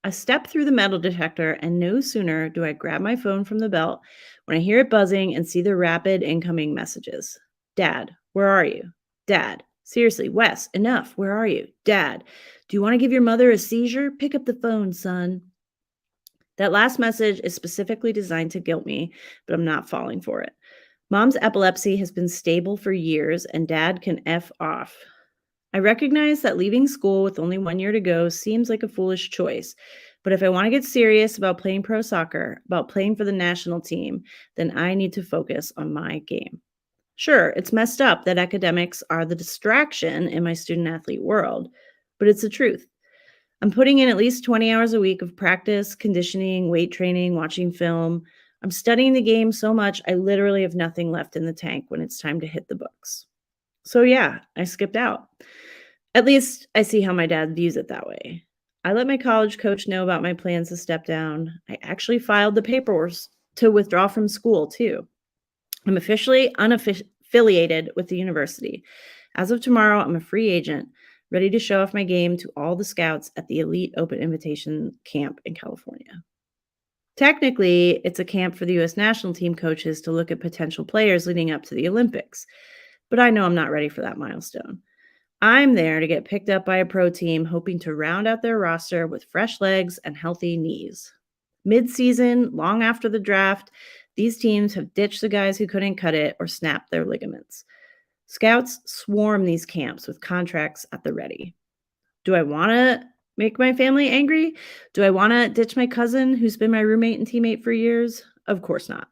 I step through the metal detector, and no sooner do I grab my phone from the belt when I hear it buzzing and see the rapid incoming messages. Dad, where are you? Dad, seriously, Wes, enough. Where are you? Dad, do you want to give your mother a seizure? Pick up the phone, son. That last message is specifically designed to guilt me, but I'm not falling for it. Mom's epilepsy has been stable for years, and Dad can F off. I recognize that leaving school with only 1 year to go seems like a foolish choice, but if I want to get serious about playing pro soccer, about playing for the national team, then I need to focus on my game. Sure, it's messed up that academics are the distraction in my student athlete world, but it's the truth. I'm putting in at least 20 hours a week of practice, conditioning, weight training, watching film. I'm studying the game so much, I literally have nothing left in the tank when it's time to hit the books. So yeah, I skipped out. At least I see how my dad views it that way. I let my college coach know about my plans to step down. I actually filed the paperwork to withdraw from school too. I'm officially unaffiliated with the university. As of tomorrow, I'm a free agent, ready to show off my game to all the scouts at the Elite Open Invitation camp in California. Technically, it's a camp for the U.S. national team coaches to look at potential players leading up to the Olympics, but I know I'm not ready for that milestone. I'm there to get picked up by a pro team, hoping to round out their roster with fresh legs and healthy knees. Mid-season, long after the draft, these teams have ditched the guys who couldn't cut it or snapped their ligaments. Scouts swarm these camps with contracts at the ready. Do I want to make my family angry? Do I want to ditch my cousin who's been my roommate and teammate for years? Of course not.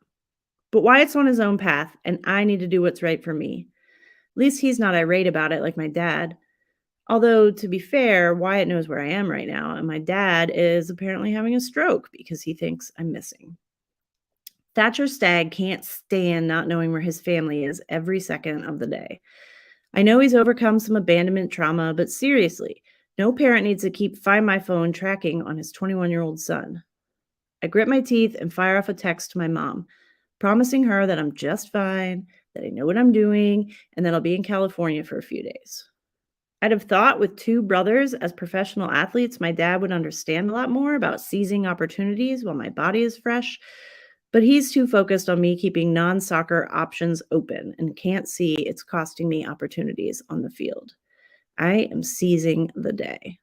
But Wyatt's on his own path, and I need to do what's right for me. At least he's not irate about it like my dad. Although, to be fair, Wyatt knows where I am right now, and my dad is apparently having a stroke because he thinks I'm missing. Thatcher Stagg can't stand not knowing where his family is every second of the day. I know he's overcome some abandonment trauma, but seriously, no parent needs to keep Find My Phone tracking on his 21-year-old son. I grit my teeth and fire off a text to my mom, promising her that I'm just fine, that I know what I'm doing, and that I'll be in California for a few days. I'd have thought with 2 brothers as professional athletes, my dad would understand a lot more about seizing opportunities while my body is fresh, but he's too focused on me keeping non-soccer options open and can't see it's costing me opportunities on the field. I am seizing the day.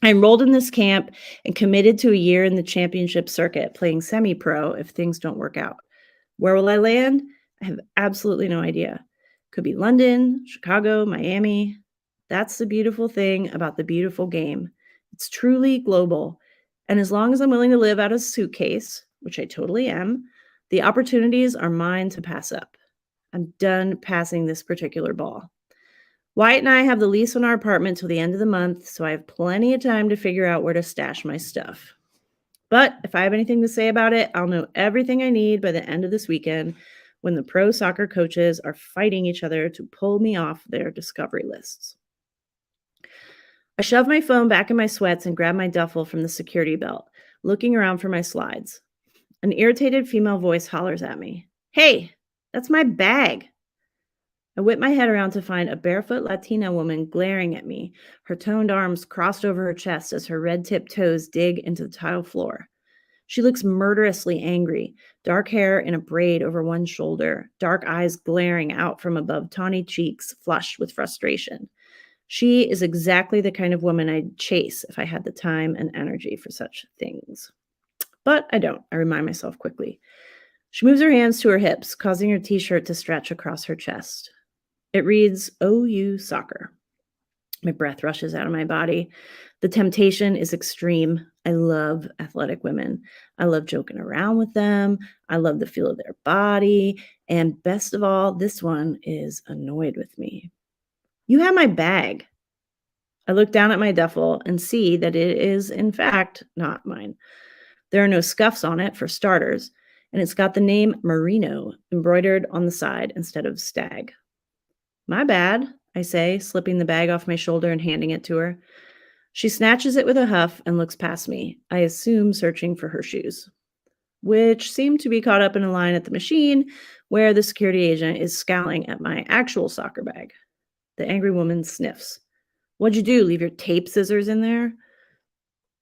I enrolled in this camp and committed to a year in the championship circuit, playing semi-pro if things don't work out. Where will I land? I have absolutely no idea. Could be London, Chicago, Miami. That's the beautiful thing about the beautiful game. It's truly global. And as long as I'm willing to live out of a suitcase, which I totally am, the opportunities are mine to pass up. I'm done passing this particular ball. Wyatt and I have the lease on our apartment till the end of the month, so I have plenty of time to figure out where to stash my stuff. But if I have anything to say about it, I'll know everything I need by the end of this weekend when the pro soccer coaches are fighting each other to pull me off their discovery lists. I shove my phone back in my sweats and grab my duffel from the security belt, looking around for my slides. An irritated female voice hollers at me. Hey, that's my bag. I whip my head around to find a barefoot Latina woman glaring at me, her toned arms crossed over her chest as her red-tipped toes dig into the tile floor. She looks murderously angry, dark hair in a braid over one shoulder, dark eyes glaring out from above tawny cheeks flushed with frustration. She is exactly the kind of woman I'd chase if I had the time and energy for such things. But I don't, I remind myself quickly. She moves her hands to her hips, causing her t-shirt to stretch across her chest. It reads, OU Soccer. My breath rushes out of my body. The temptation is extreme. I love athletic women. I love joking around with them. I love the feel of their body. And best of all, this one is annoyed with me. You have my bag. I look down at my duffel and see that it is, in fact, not mine. There are no scuffs on it, for starters, and it's got the name Merino embroidered on the side instead of Stag. My bad, I say, slipping the bag off my shoulder and handing it to her. She snatches it with a huff and looks past me, I assume searching for her shoes, which seem to be caught up in a line at the machine where the security agent is scowling at my actual soccer bag. The angry woman sniffs. What'd you do, leave your tape scissors in there?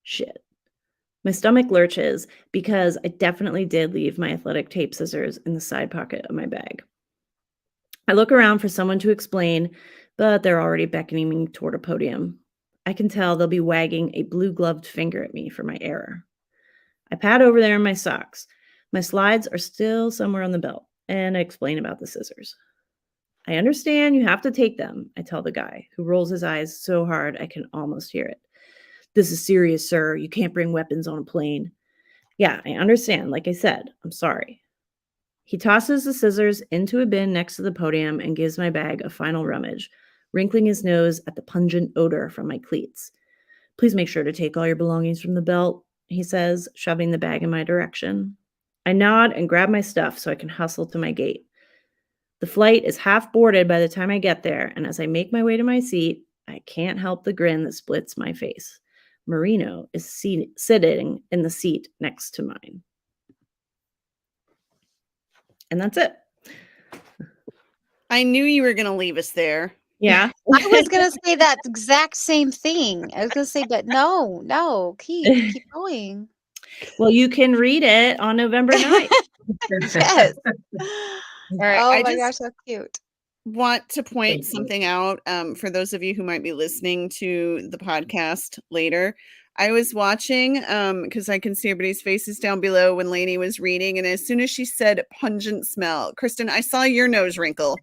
Shit. My stomach lurches because I definitely did leave my athletic tape scissors in the side pocket of my bag. I look around for someone to explain, but they're already beckoning me toward a podium. I can tell they'll be wagging a blue-gloved finger at me for my error. I pad over there in my socks. My slides are still somewhere on the belt, and I explain about the scissors. I understand you have to take them, I tell the guy, who rolls his eyes so hard I can almost hear it. This is serious, sir. You can't bring weapons on a plane. Yeah, I understand. Like I said, I'm sorry. He tosses the scissors into a bin next to the podium and gives my bag a final rummage, wrinkling his nose at the pungent odor from my cleats. Please make sure to take all your belongings from the belt, he says, shoving the bag in my direction. I nod and grab my stuff so I can hustle to my gate. The flight is half boarded by the time I get there, and as I make my way to my seat, I can't help the grin that splits my face. Merino is sitting in the seat next to mine. And that's it. I knew you were going to leave us there. Yeah. I was gonna say that exact same thing. I was gonna say, but no, keep going. Well, you can read it on November 9th. Yes. All right. Oh I my just gosh, so cute. want to point Thank you. something out for those of you who might be listening to the podcast later. I was watching because I can see everybody's faces down below when Lainey was reading. And as soon as she said pungent smell, Kristen, I saw your nose wrinkle.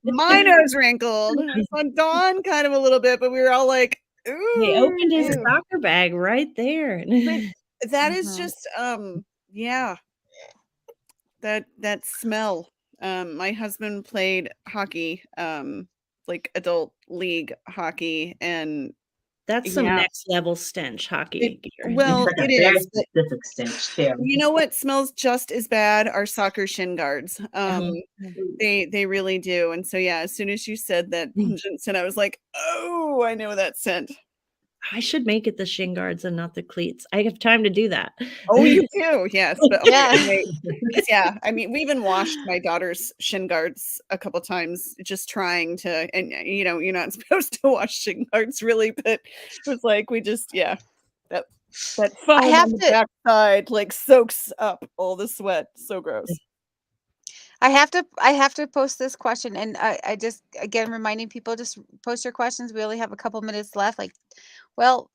My nose wrinkled. I saw Dawn kind of a little bit, but we were all like, ooh. He opened his Ew. soccer bag right there. That is Mhm. just yeah. That smell. My husband played hockey like adult league hockey, and That's some yeah, next level stench hockey gear. well, It's like it a very is. But specific stench too. you know what smells just as bad are soccer shin guards. They really do. And so yeah, as soon as you said that pungent scent, I was like, oh, I know that scent. I should make it the shin guards and not the cleats. I have time to do that. Oh, you do, yes. But Yeah. yeah, I mean, we even washed my daughter's shin guards a couple times, just trying to. And you know, you're not supposed to wash shin guards really, but it was like we just that foam I have on the to backside like soaks up all the sweat. So gross. I have to post this question, and I just again reminding people, just post your questions. We only have a couple minutes left, like, well,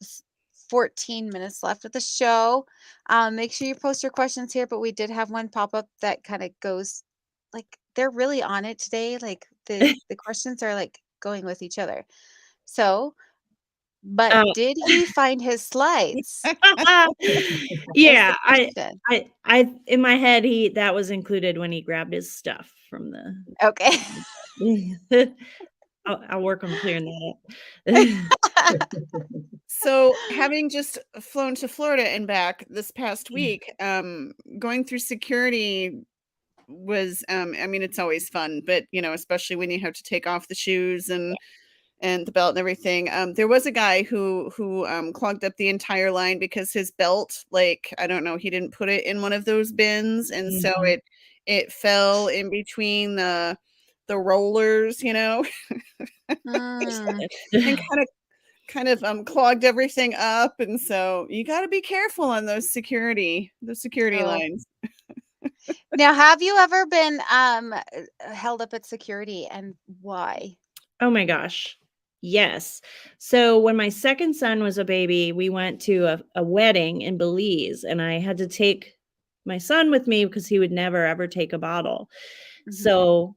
14 minutes left of the show. Make sure you post your questions here, but we did have one pop up that kind of goes like they're really on it today. Like the questions are like going with each other. So, but Oh. did he find his slides? Yeah, Question. I in my head that was included when he grabbed his stuff from the. Okay. I'll work on clearing that up. So, having just flown to Florida and back this past week, going through security was, I mean, it's always fun, but you know, especially when you have to take off the shoes and the belt and everything. There was a guy who clogged up the entire line because his belt, like, I don't know, he didn't put it in one of those bins, and so it fell in between the rollers, you know, Mm. and kind of clogged everything up. And so you got to be careful on those security Oh. lines. Now, have you ever been held up at security, and why? Oh my gosh. Yes. So when my second son was a baby, we went to a wedding in Belize, and I had to take my son with me because he would never ever take a bottle. Mhm. So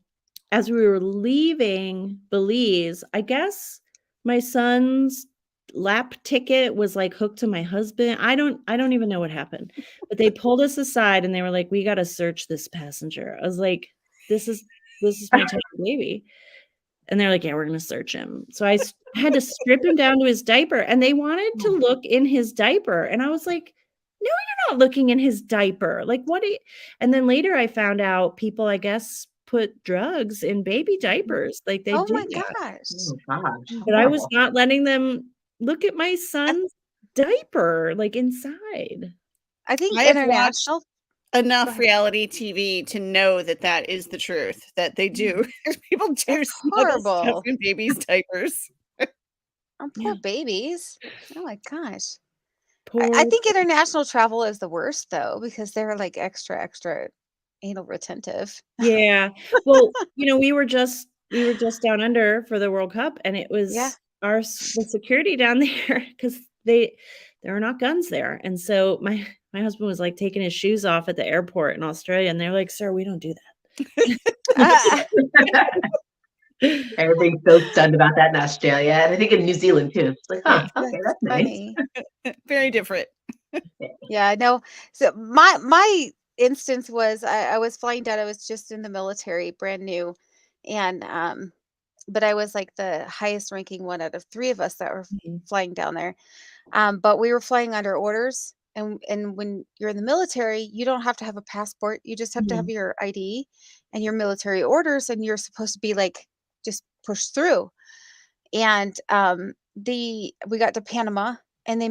as we were leaving Belize, I guess my son's lap ticket was like hooked to my husband. I don't even know what happened. But they pulled us aside and they were like, "We got to search this passenger." I was like, this is my tiny baby. And they're like, "Yeah, we're going to search him." So I had to strip him down to his diaper, and they wanted to look in his diaper. And I was like, "No, you're not looking in his diaper. Like, what?" And then later I found out people, I guess, put drugs in baby diapers. Like they Oh do my that. gosh. Oh gosh. But I was horrible. not letting them look at my son's diaper, like inside. I think I have watched international. enough ahead. reality TV to know that is the truth, that they do. People do That's smuggle stuff horrible. in babies' diapers. Oh, Yeah. poor babies. Oh my gosh. Poor. I think international travel is the worst though, because they're like extra anal retentive. Yeah. Well, we were just down under for the World Cup, and it Yeah. was the security down there because there are not guns there. And so my husband was like taking his shoes off at the airport in Australia, and they're like, "Sir, we don't do that." Everybody's so stunned about that in Australia, and I think in New Zealand too. It's like, Yeah. okay, that's nice. Funny. Very different. Yeah, I know. So my instance was I was flying down. I was just in the military, brand new, and but I was like the highest ranking one out of 3 of us that were Mhm. flying down there. But we were flying under orders, and when you're in the military, you don't have to have a passport. You just have to have Mhm. your ID and your military orders, and you're supposed to be like just pushed through. And we got to Panama, and they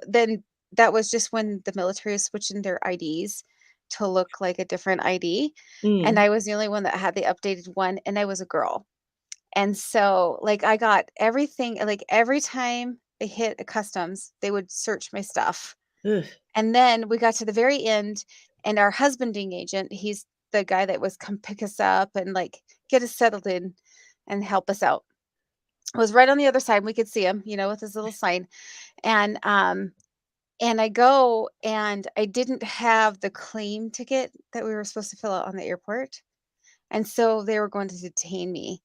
then that was just when the military was switching their IDs to look like a different ID, and Mm. I was the only one that had the updated one, and I was a girl. And so, like, I got everything, like, every time they hit a customs, they would search my stuff. Ugh. And then we got to the very end, and our husbanding agent, he's the guy that was come pick us up and like get us settled in and help us out, was right on the other side. We could see him, with his little sign. And I go, and I didn't have the claim ticket that we were supposed to fill out on the airport. And so they were going to detain me.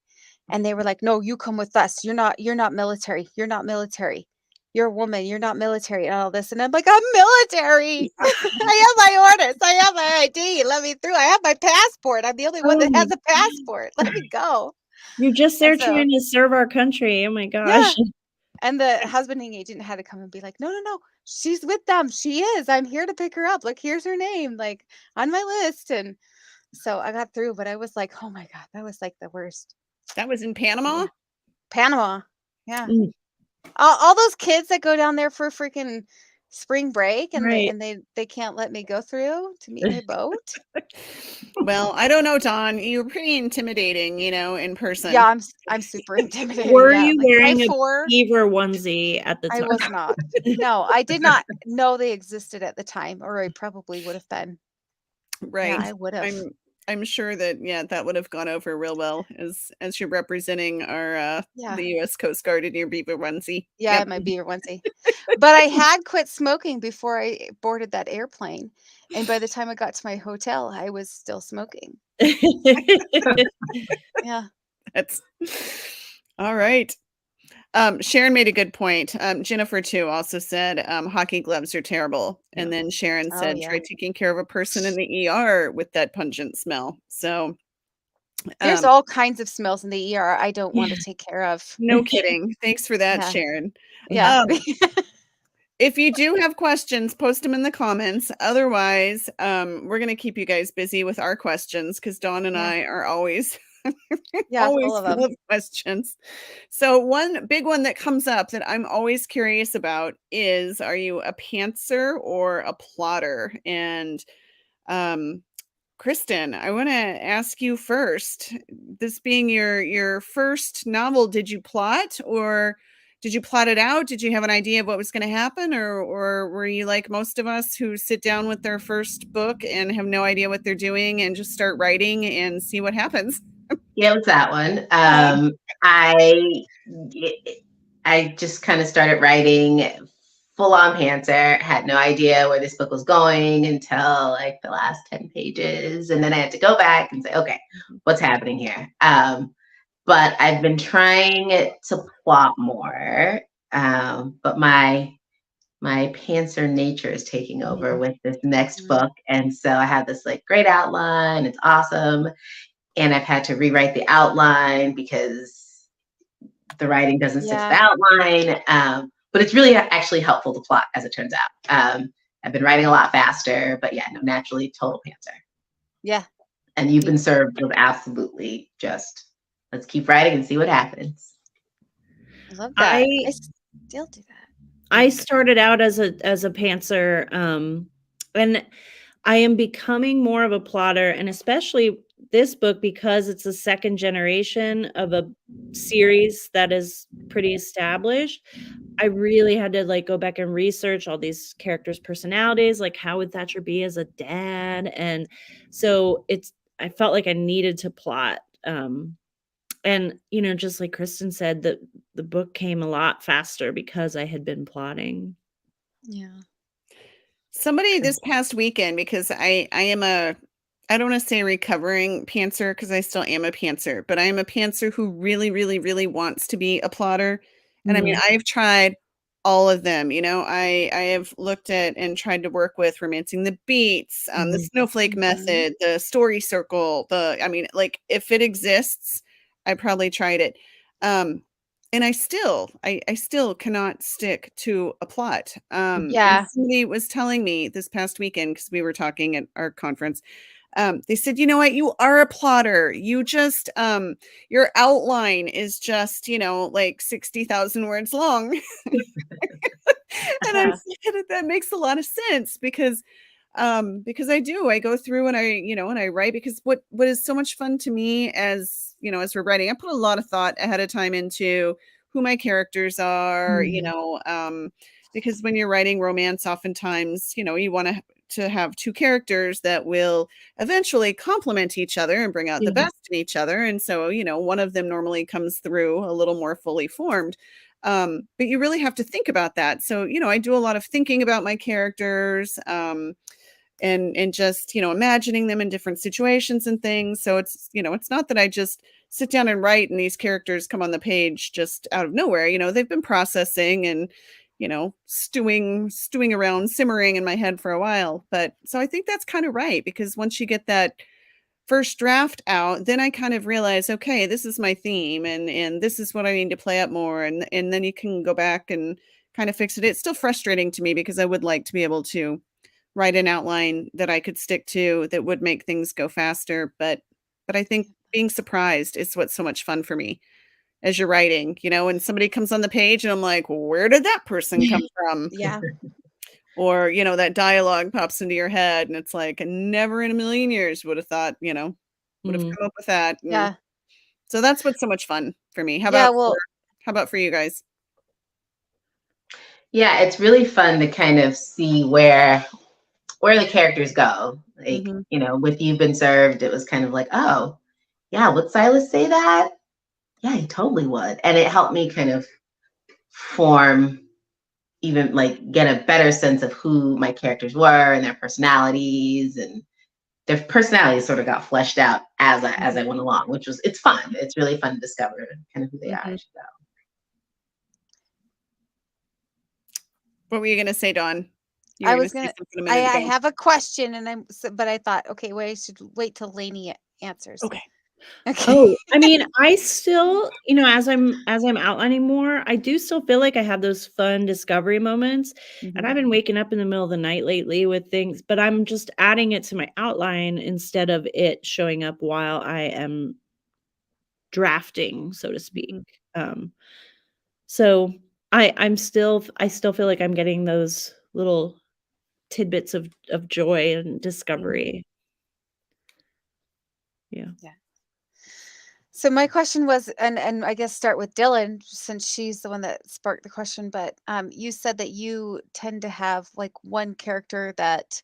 And they were like, "No, you come with us. You're not military. You're not military. You're a woman. You're not military," and all this. And I'm like, "I'm military. I have my orders. I have my ID. Let me through. I have my passport. I'm the only one Oh that my has a passport. Let me go." You're just there And so, trying to serve our country. Oh my yeah. gosh. And the husbanding agent had to come and be like, no, no, no, she's with them. She is. I'm here to pick her up. Like, here's her name, like on my list. And so I got through, but I was like, oh my God, that was like the worst. That was in Panama? Yeah. Panama. Yeah. Mm, All those kids that go down there for freaking spring break and right. they can't let me go through to meet my boat. Well, I don't know, Dawn. You're pretty intimidating, in person. Yeah, I'm super intimidating. Were Yeah, you like wearing a 5'4". beaver onesie at the I time? was not. No, I did not know they existed at the time, or I probably would have been. Yeah, Right. I would have. I'm sure that that would have gone over real well as you're representing our Yeah. the US Coast Guard in your beaver onesie. Yeah, Yep. my beaver onesie. But I had quit smoking before I boarded that airplane, and by the time I got to my hotel, I was still smoking. Yeah. That's all right. Sharon made a good point. Jennifer too also said hockey gloves are terrible. And then Sharon Oh, said yeah. try taking care of a person in the ER with that pungent smell. So There's all kinds of smells in the ER I don't want to take care of. no kidding. Thanks for that, Yeah. Sharon. Yeah. If you do have questions, post them in the comments. Otherwise, we're going to keep you guys busy with our questions because Dawn and Yeah. I are always Yeah, always full of full them. of questions. So one big one that comes up that I'm always curious about is, are you a pantser or a plotter? And Kristen, I want to ask you first. This being your first novel, did you plot or did you plot it out? Did you have an idea of what was going to happen, or were you like most of us who sit down with their first book and have no idea what they're doing and just start writing and see what happens? Yeah, it was that one. I just kind of started writing full on pantser, had no idea where this book was going until like the last 10 pages. And then I had to go back and say, okay, what's happening here? But I've been trying to plot more. But my pantser nature is taking over with this next book. And so I have this like great outline. It's awesome. And I've had to rewrite the outline because the writing doesn't stick to the outline. But it's really actually helpful to plot, as it turns out. I've been writing a lot faster, but yeah, no, naturally, total pantser. Yeah. And you've been served with absolutely just, let's keep writing and see what happens. I love that. I still do that. I started out as a pantser, and I am becoming more of a plotter, and especially this book because it's a second generation of a series that is pretty established. I really had to like go back and research all these characters' personalities, like how would Thatcher be as a dad, and so I felt like I needed to plot. And just like Kristen said, the book came a lot faster because I had been plotting. Yeah. Somebody this past weekend, because I am I don't want to say recovering pantser because I still am a pantser, but I am a pantser who really, really, really wants to be a plotter. And I mean, I've tried all of them. I have looked at and tried to work with Romancing the Beats, the Snowflake Method, the Story Circle. Like if it exists, I probably tried it. And I still cannot stick to a plot. And somebody was telling me this past weekend, because we were talking at our conference, they said, you know what, you are a plotter. You just, your outline is just, like 60,000 words long. And I said, that makes a lot of sense because I go through and I write, because what is so much fun to me as we're writing, I put a lot of thought ahead of time into who my characters are, because when you're writing romance, oftentimes, you want to have two characters that will eventually complement each other and bring out the best in each other. And so, one of them normally comes through a little more fully formed. But you really have to think about that. So, I do a lot of thinking about my characters, and just, imagining them in different situations and things. So it's, it's not that I just sit down and write and these characters come on the page just out of nowhere. They've been processing and, stewing around, simmering in my head for a while. But so I think that's kind of right, because once you get that first draft out, then I kind of realize, okay, this is my theme and this is what I need to play up more. And then you can go back and kind of fix it. It's still frustrating to me because I would like to be able to write an outline that I could stick to that would make things go faster. But I think being surprised is what's so much fun for me as you're writing, and somebody comes on the page and I'm like, where did that person come from? Yeah. Or, that dialogue pops into your head and it's like, never in a million years would have thought, would have Mm. come up with that. And Yeah. so that's what's so much fun for me. How Yeah. about Well, how about for you guys? Yeah, it's really fun to kind of see where the characters go. Like, Mhm. With You've Been Served, it was kind of like, oh, yeah, would Silas say that? Yeah, he totally would. And it helped me kind of form, even like get a better sense of who my characters were and their personalities, and their personalities sort of got fleshed out as I went along, which was, it's fun. It's really fun to discover kind of who they are Mhm. as you go. What were you going to say, Dawn? You were I going was to say gonna. something a I minute ago. have a question, and but I thought, okay, wait, I should wait till Lainey answers. Okay. Okay. Oh, I mean, I still, as I'm outlining more, I do still feel like I have those fun discovery moments. And I've been waking up in the middle of the night lately with things, but I'm just adding it to my outline instead of it showing up while I am drafting, so to speak. So I still feel like I'm getting those little tidbits of joy and discovery. Yeah. Yeah. So my question was, and I guess start with Dylann, since she's the one that sparked the question. But you said that you tend to have like one character that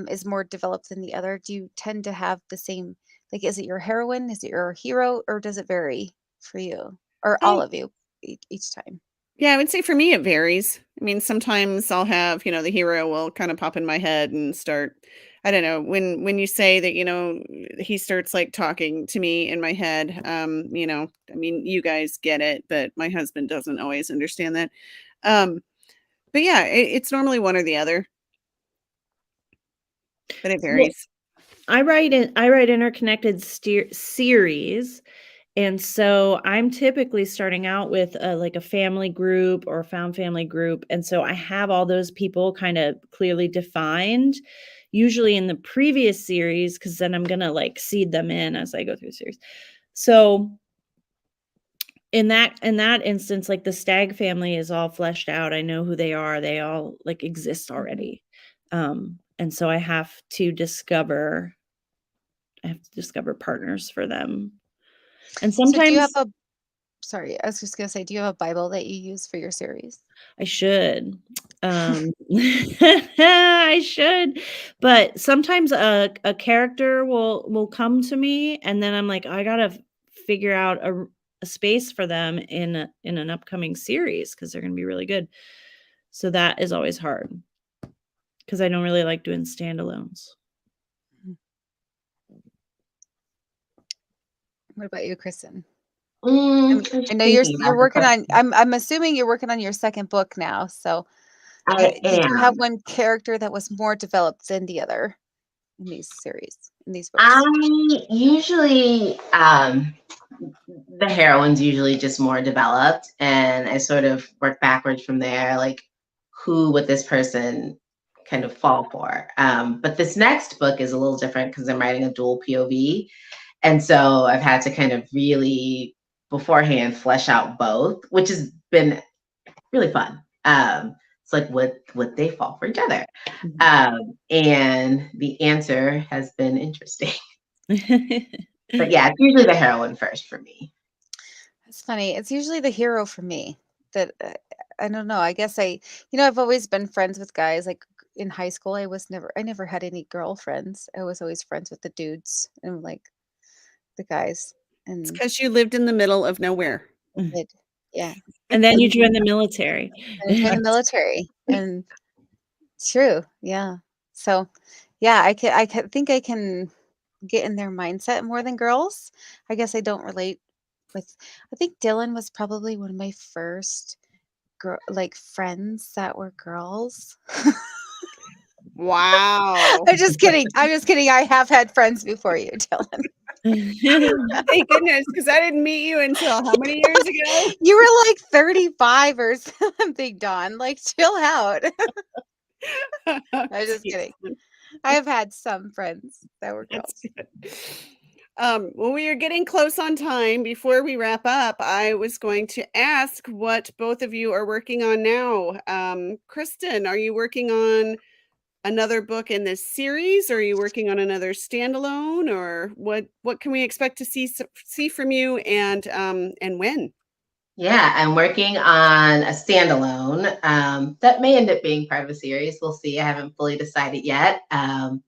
is more developed than the other. Do you tend to have the same? Like, is it your heroine? Is it your hero? Or does it vary for you, or all of you each time? Yeah, I would say for me it varies. I mean, sometimes I'll have, the hero will kind of pop in my head and start, I don't know, when you say that, he starts like talking to me in my head, I mean, you guys get it, but my husband doesn't always understand that. But yeah, it's normally one or the other, but it Well, varies. I write interconnected series. And so I'm typically starting out with like a family group or a found family group. And so I have all those people kind of clearly defined, usually in the previous series, because then I'm going to like seed them in as I go through the series. So in that instance, like the Stag family is all fleshed out. I know who they are. They all like exist already. And so I have to discover partners for them. And So do you have sometimes sorry, I was just gonna say, do you have a Bible that you use for your series? I should. I should. But sometimes a character will come to me and then I'm like, I gotta figure out a space for them in an upcoming series because they're gonna be really good. So that is always hard because I don't really like doing standalones. What about you, Kristen? I I know you're working on. I'm assuming you're working on your second book now. So, I did you am. have one character that was more developed than the other in these series, in these books? I usually, the heroine's usually just more developed, and I sort of work backwards from there, like who would this person kind of fall for? But this next book is a little different because I'm writing a dual POV, and so I've had to kind of really beforehand flesh out both, which has been really fun. It's like, would they fall for each other? And the answer has been interesting. But yeah, it's usually the heroine first for me. It's funny. It's usually the hero for me. That I don't know. I guess I've always been friends with guys. Like in high school, I never had any girlfriends. I was always friends with the dudes and like the guys. It's And because you lived in the middle of nowhere. I did, yeah. And then you join the military. And I joined the military, and true, yeah. So, yeah, think I can get in their mindset more than girls. I guess I don't relate with. I think Dylann was probably one of my first friends that were girls. Wow. I'm just kidding. I have had friends before you, Dylan. Thank goodness, because I didn't meet you until how many years ago? You were like 35 or something, Dawn. Like, chill out. I'm just kidding. I have had some friends that were girls. That's good. Well, we are getting close on time. Before we wrap up, I was going to ask what both of you are working on now. Kristen, are you working on another book in this series? Or are you working on another standalone? Or what can we expect to see from you, and when? Yeah, I'm working on a standalone that may end up being part of a series. We'll see. I haven't fully decided yet. We'll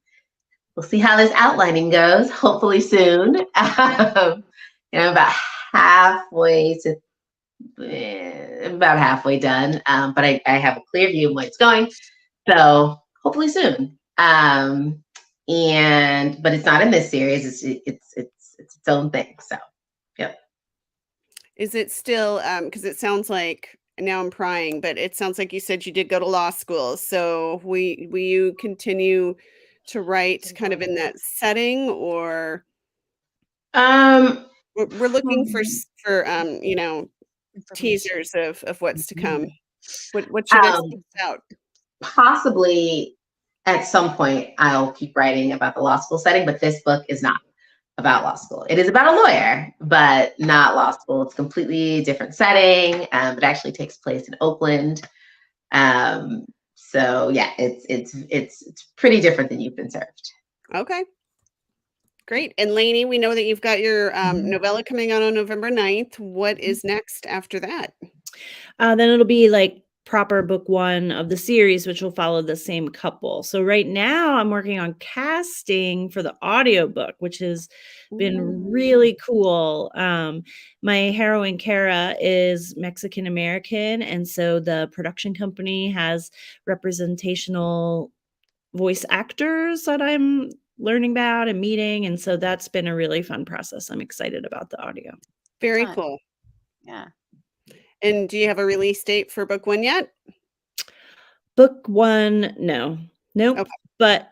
see how this outlining goes. Hopefully soon. About halfway done. But I have a clear view of where it's going. So hopefully soon. But it's not in this series. It's its own thing. So, yep. Is it still, because it sounds like, now I'm prying, but it sounds like you said you did go to law school. So will you continue to write kind of in that setting, or we're looking for teasers of what's to come. What should I seek out? Possibly at some point I'll keep writing about the law school setting, but this book is not about law school. It is about a lawyer, but not law school. It's a completely different setting. It actually takes place in Oakland. So yeah, it's pretty different than You've Been Served. Okay. Great. And Lainey, we know that you've got your novella coming out on November 9th. What is next after that? Then it'll be like proper book one of the series, which will follow the same couple. So right now I'm working on casting for the audiobook, which has been really cool. My heroine, Kara, is Mexican American. And so the production company has representational voice actors that I'm learning about and meeting. And so that's been a really fun process. I'm excited about the audio. Very Fun. cool. Yeah. And do you have a release date for book one yet? Book one, no. Nope. Okay. But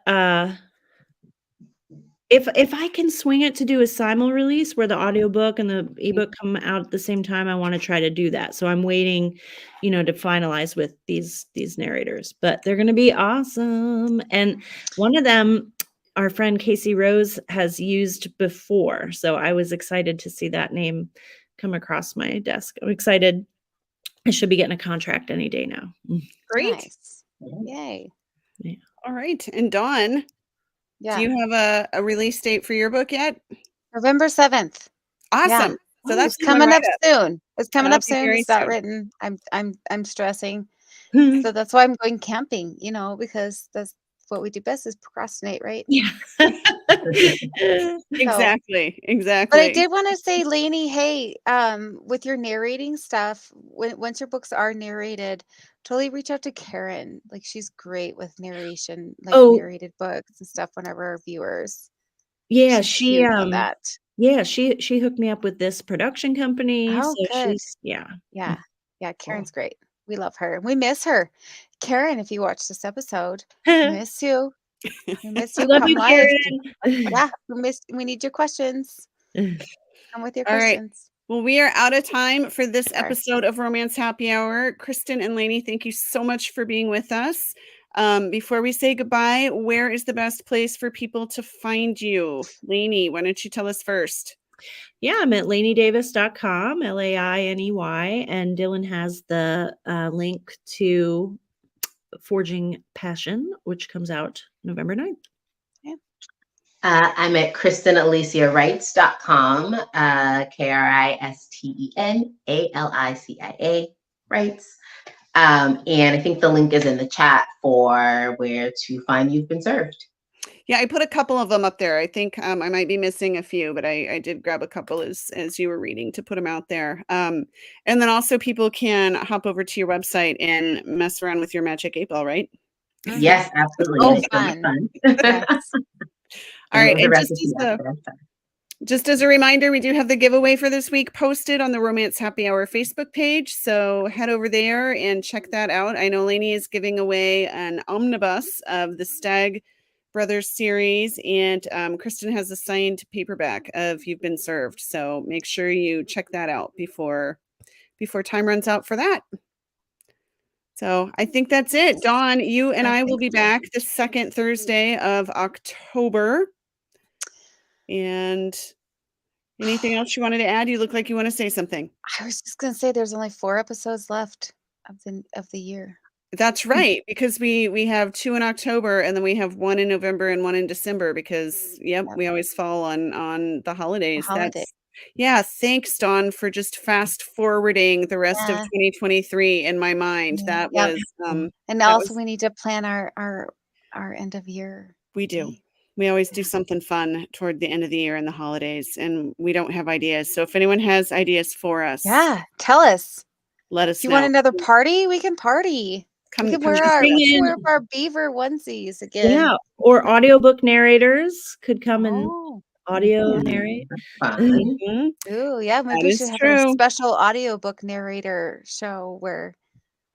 if I can swing it to do a simul release where the audiobook and the ebook come out at the same time, I want to try to do that. So I'm waiting, to finalize with these narrators, but they're going to be awesome. And one of them, our friend Casey Rose, has used before. So I was excited to see that name come across my desk. I'm excited. I should be getting a contract any day now. Great. Nice. Yay. Yeah. All right. And Dawn, Yeah. do you have a release date for your book yet? November 7th. Awesome. So that's It's coming up right soon. It's coming That'll up be soon. very It's not soon. written. I'm stressing. So that's why I'm going camping, because that's what we do best is procrastinate, right? Yeah. Exactly. But I did want to say, Lainey, hey, with your narrating stuff, once your books are narrated, totally reach out to Karen. Like, she's great with narration, like narrated books and stuff. Whenever our viewers, yeah, she's huge on that. Yeah, she hooked me up with this production company. Oh, so good. she's Yeah. Karen's great. We love her. We miss her. Karen, if you watch this episode, we miss you. We miss you. Love Come you, live. Karen. Yeah, we need your questions. Come with your All right. questions. Well, we are out of time for this episode of Romance Happy Hour. Kristen and Lainey, thank you so much for being with us. Before we say goodbye, where is the best place for people to find you? Lainey, why don't you tell us first? Yeah, I'm at laineydavis.com, Lainey, and Dylan has the link to Forging Passion, which comes out November 9th. Yeah. I'm at KristenAliciaWrites.com, KristenAlicia Writes. And I think the link is in the chat for where to find You've Been Served. Yeah, I put a couple of them up there. I think I might be missing a few, but I did grab a couple as you were reading to put them out there. And then also people can hop over to your website and mess around with your Magic 8-Ball, right? Yes, absolutely. Oh, fun. Fun. Yes. All right. And Just as a reminder, we do have the giveaway for this week posted on the Romance Happy Hour Facebook page. So head over there and check that out. I know Lainey is giving away an omnibus of the Stagg Brothers series, and Kristen has a signed paperback of You've Been Served. So make sure you check that out before time runs out for that. So I think that's it. Dawn, you and I will be back the second Thursday of October. And anything else you wanted to add? You look like you want to say something. I was just gonna say there's only 4 episodes left of the year. That's right, because we have 2 in October, and then we have 1 in November and 1 in December because we always fall on the holidays. Holiday. Thanks, Dawn, for just fast forwarding the rest of 2023 in my mind. That was and also we need to plan our end of year. We do. We always do something fun toward the end of the year and the holidays, and we don't have ideas. So if anyone has ideas for us, tell us. Let us If you know. want another party, we can party. We can wear our beaver onesies again. Yeah, or audiobook narrators could come and narrate. Ooh, yeah, maybe we should have a special audiobook narrator show where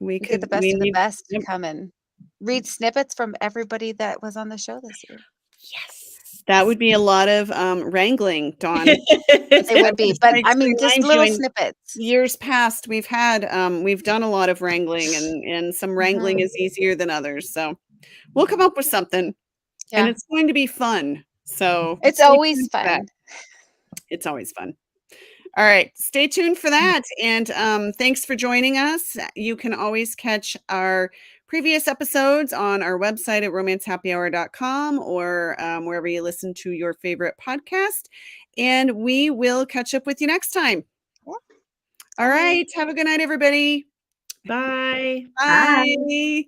we get the best of the best to come and read snippets from everybody that was on the show this year. Yes, that would be a lot of wrangling, Dawn. It would be, but I mean, just little snippets. Years past, we've done a lot of wrangling, and some wrangling is easier than others. So we'll come up with something, and it's going to be fun. So it's always fun. It's always fun. All right, stay tuned for that, and thanks for joining us. You can always catch our previous episodes on our website at romancehappyhour.com or wherever you listen to your favorite podcast. And we will catch up with you next time. Yeah. All right. Have a good night, everybody. Bye. Bye.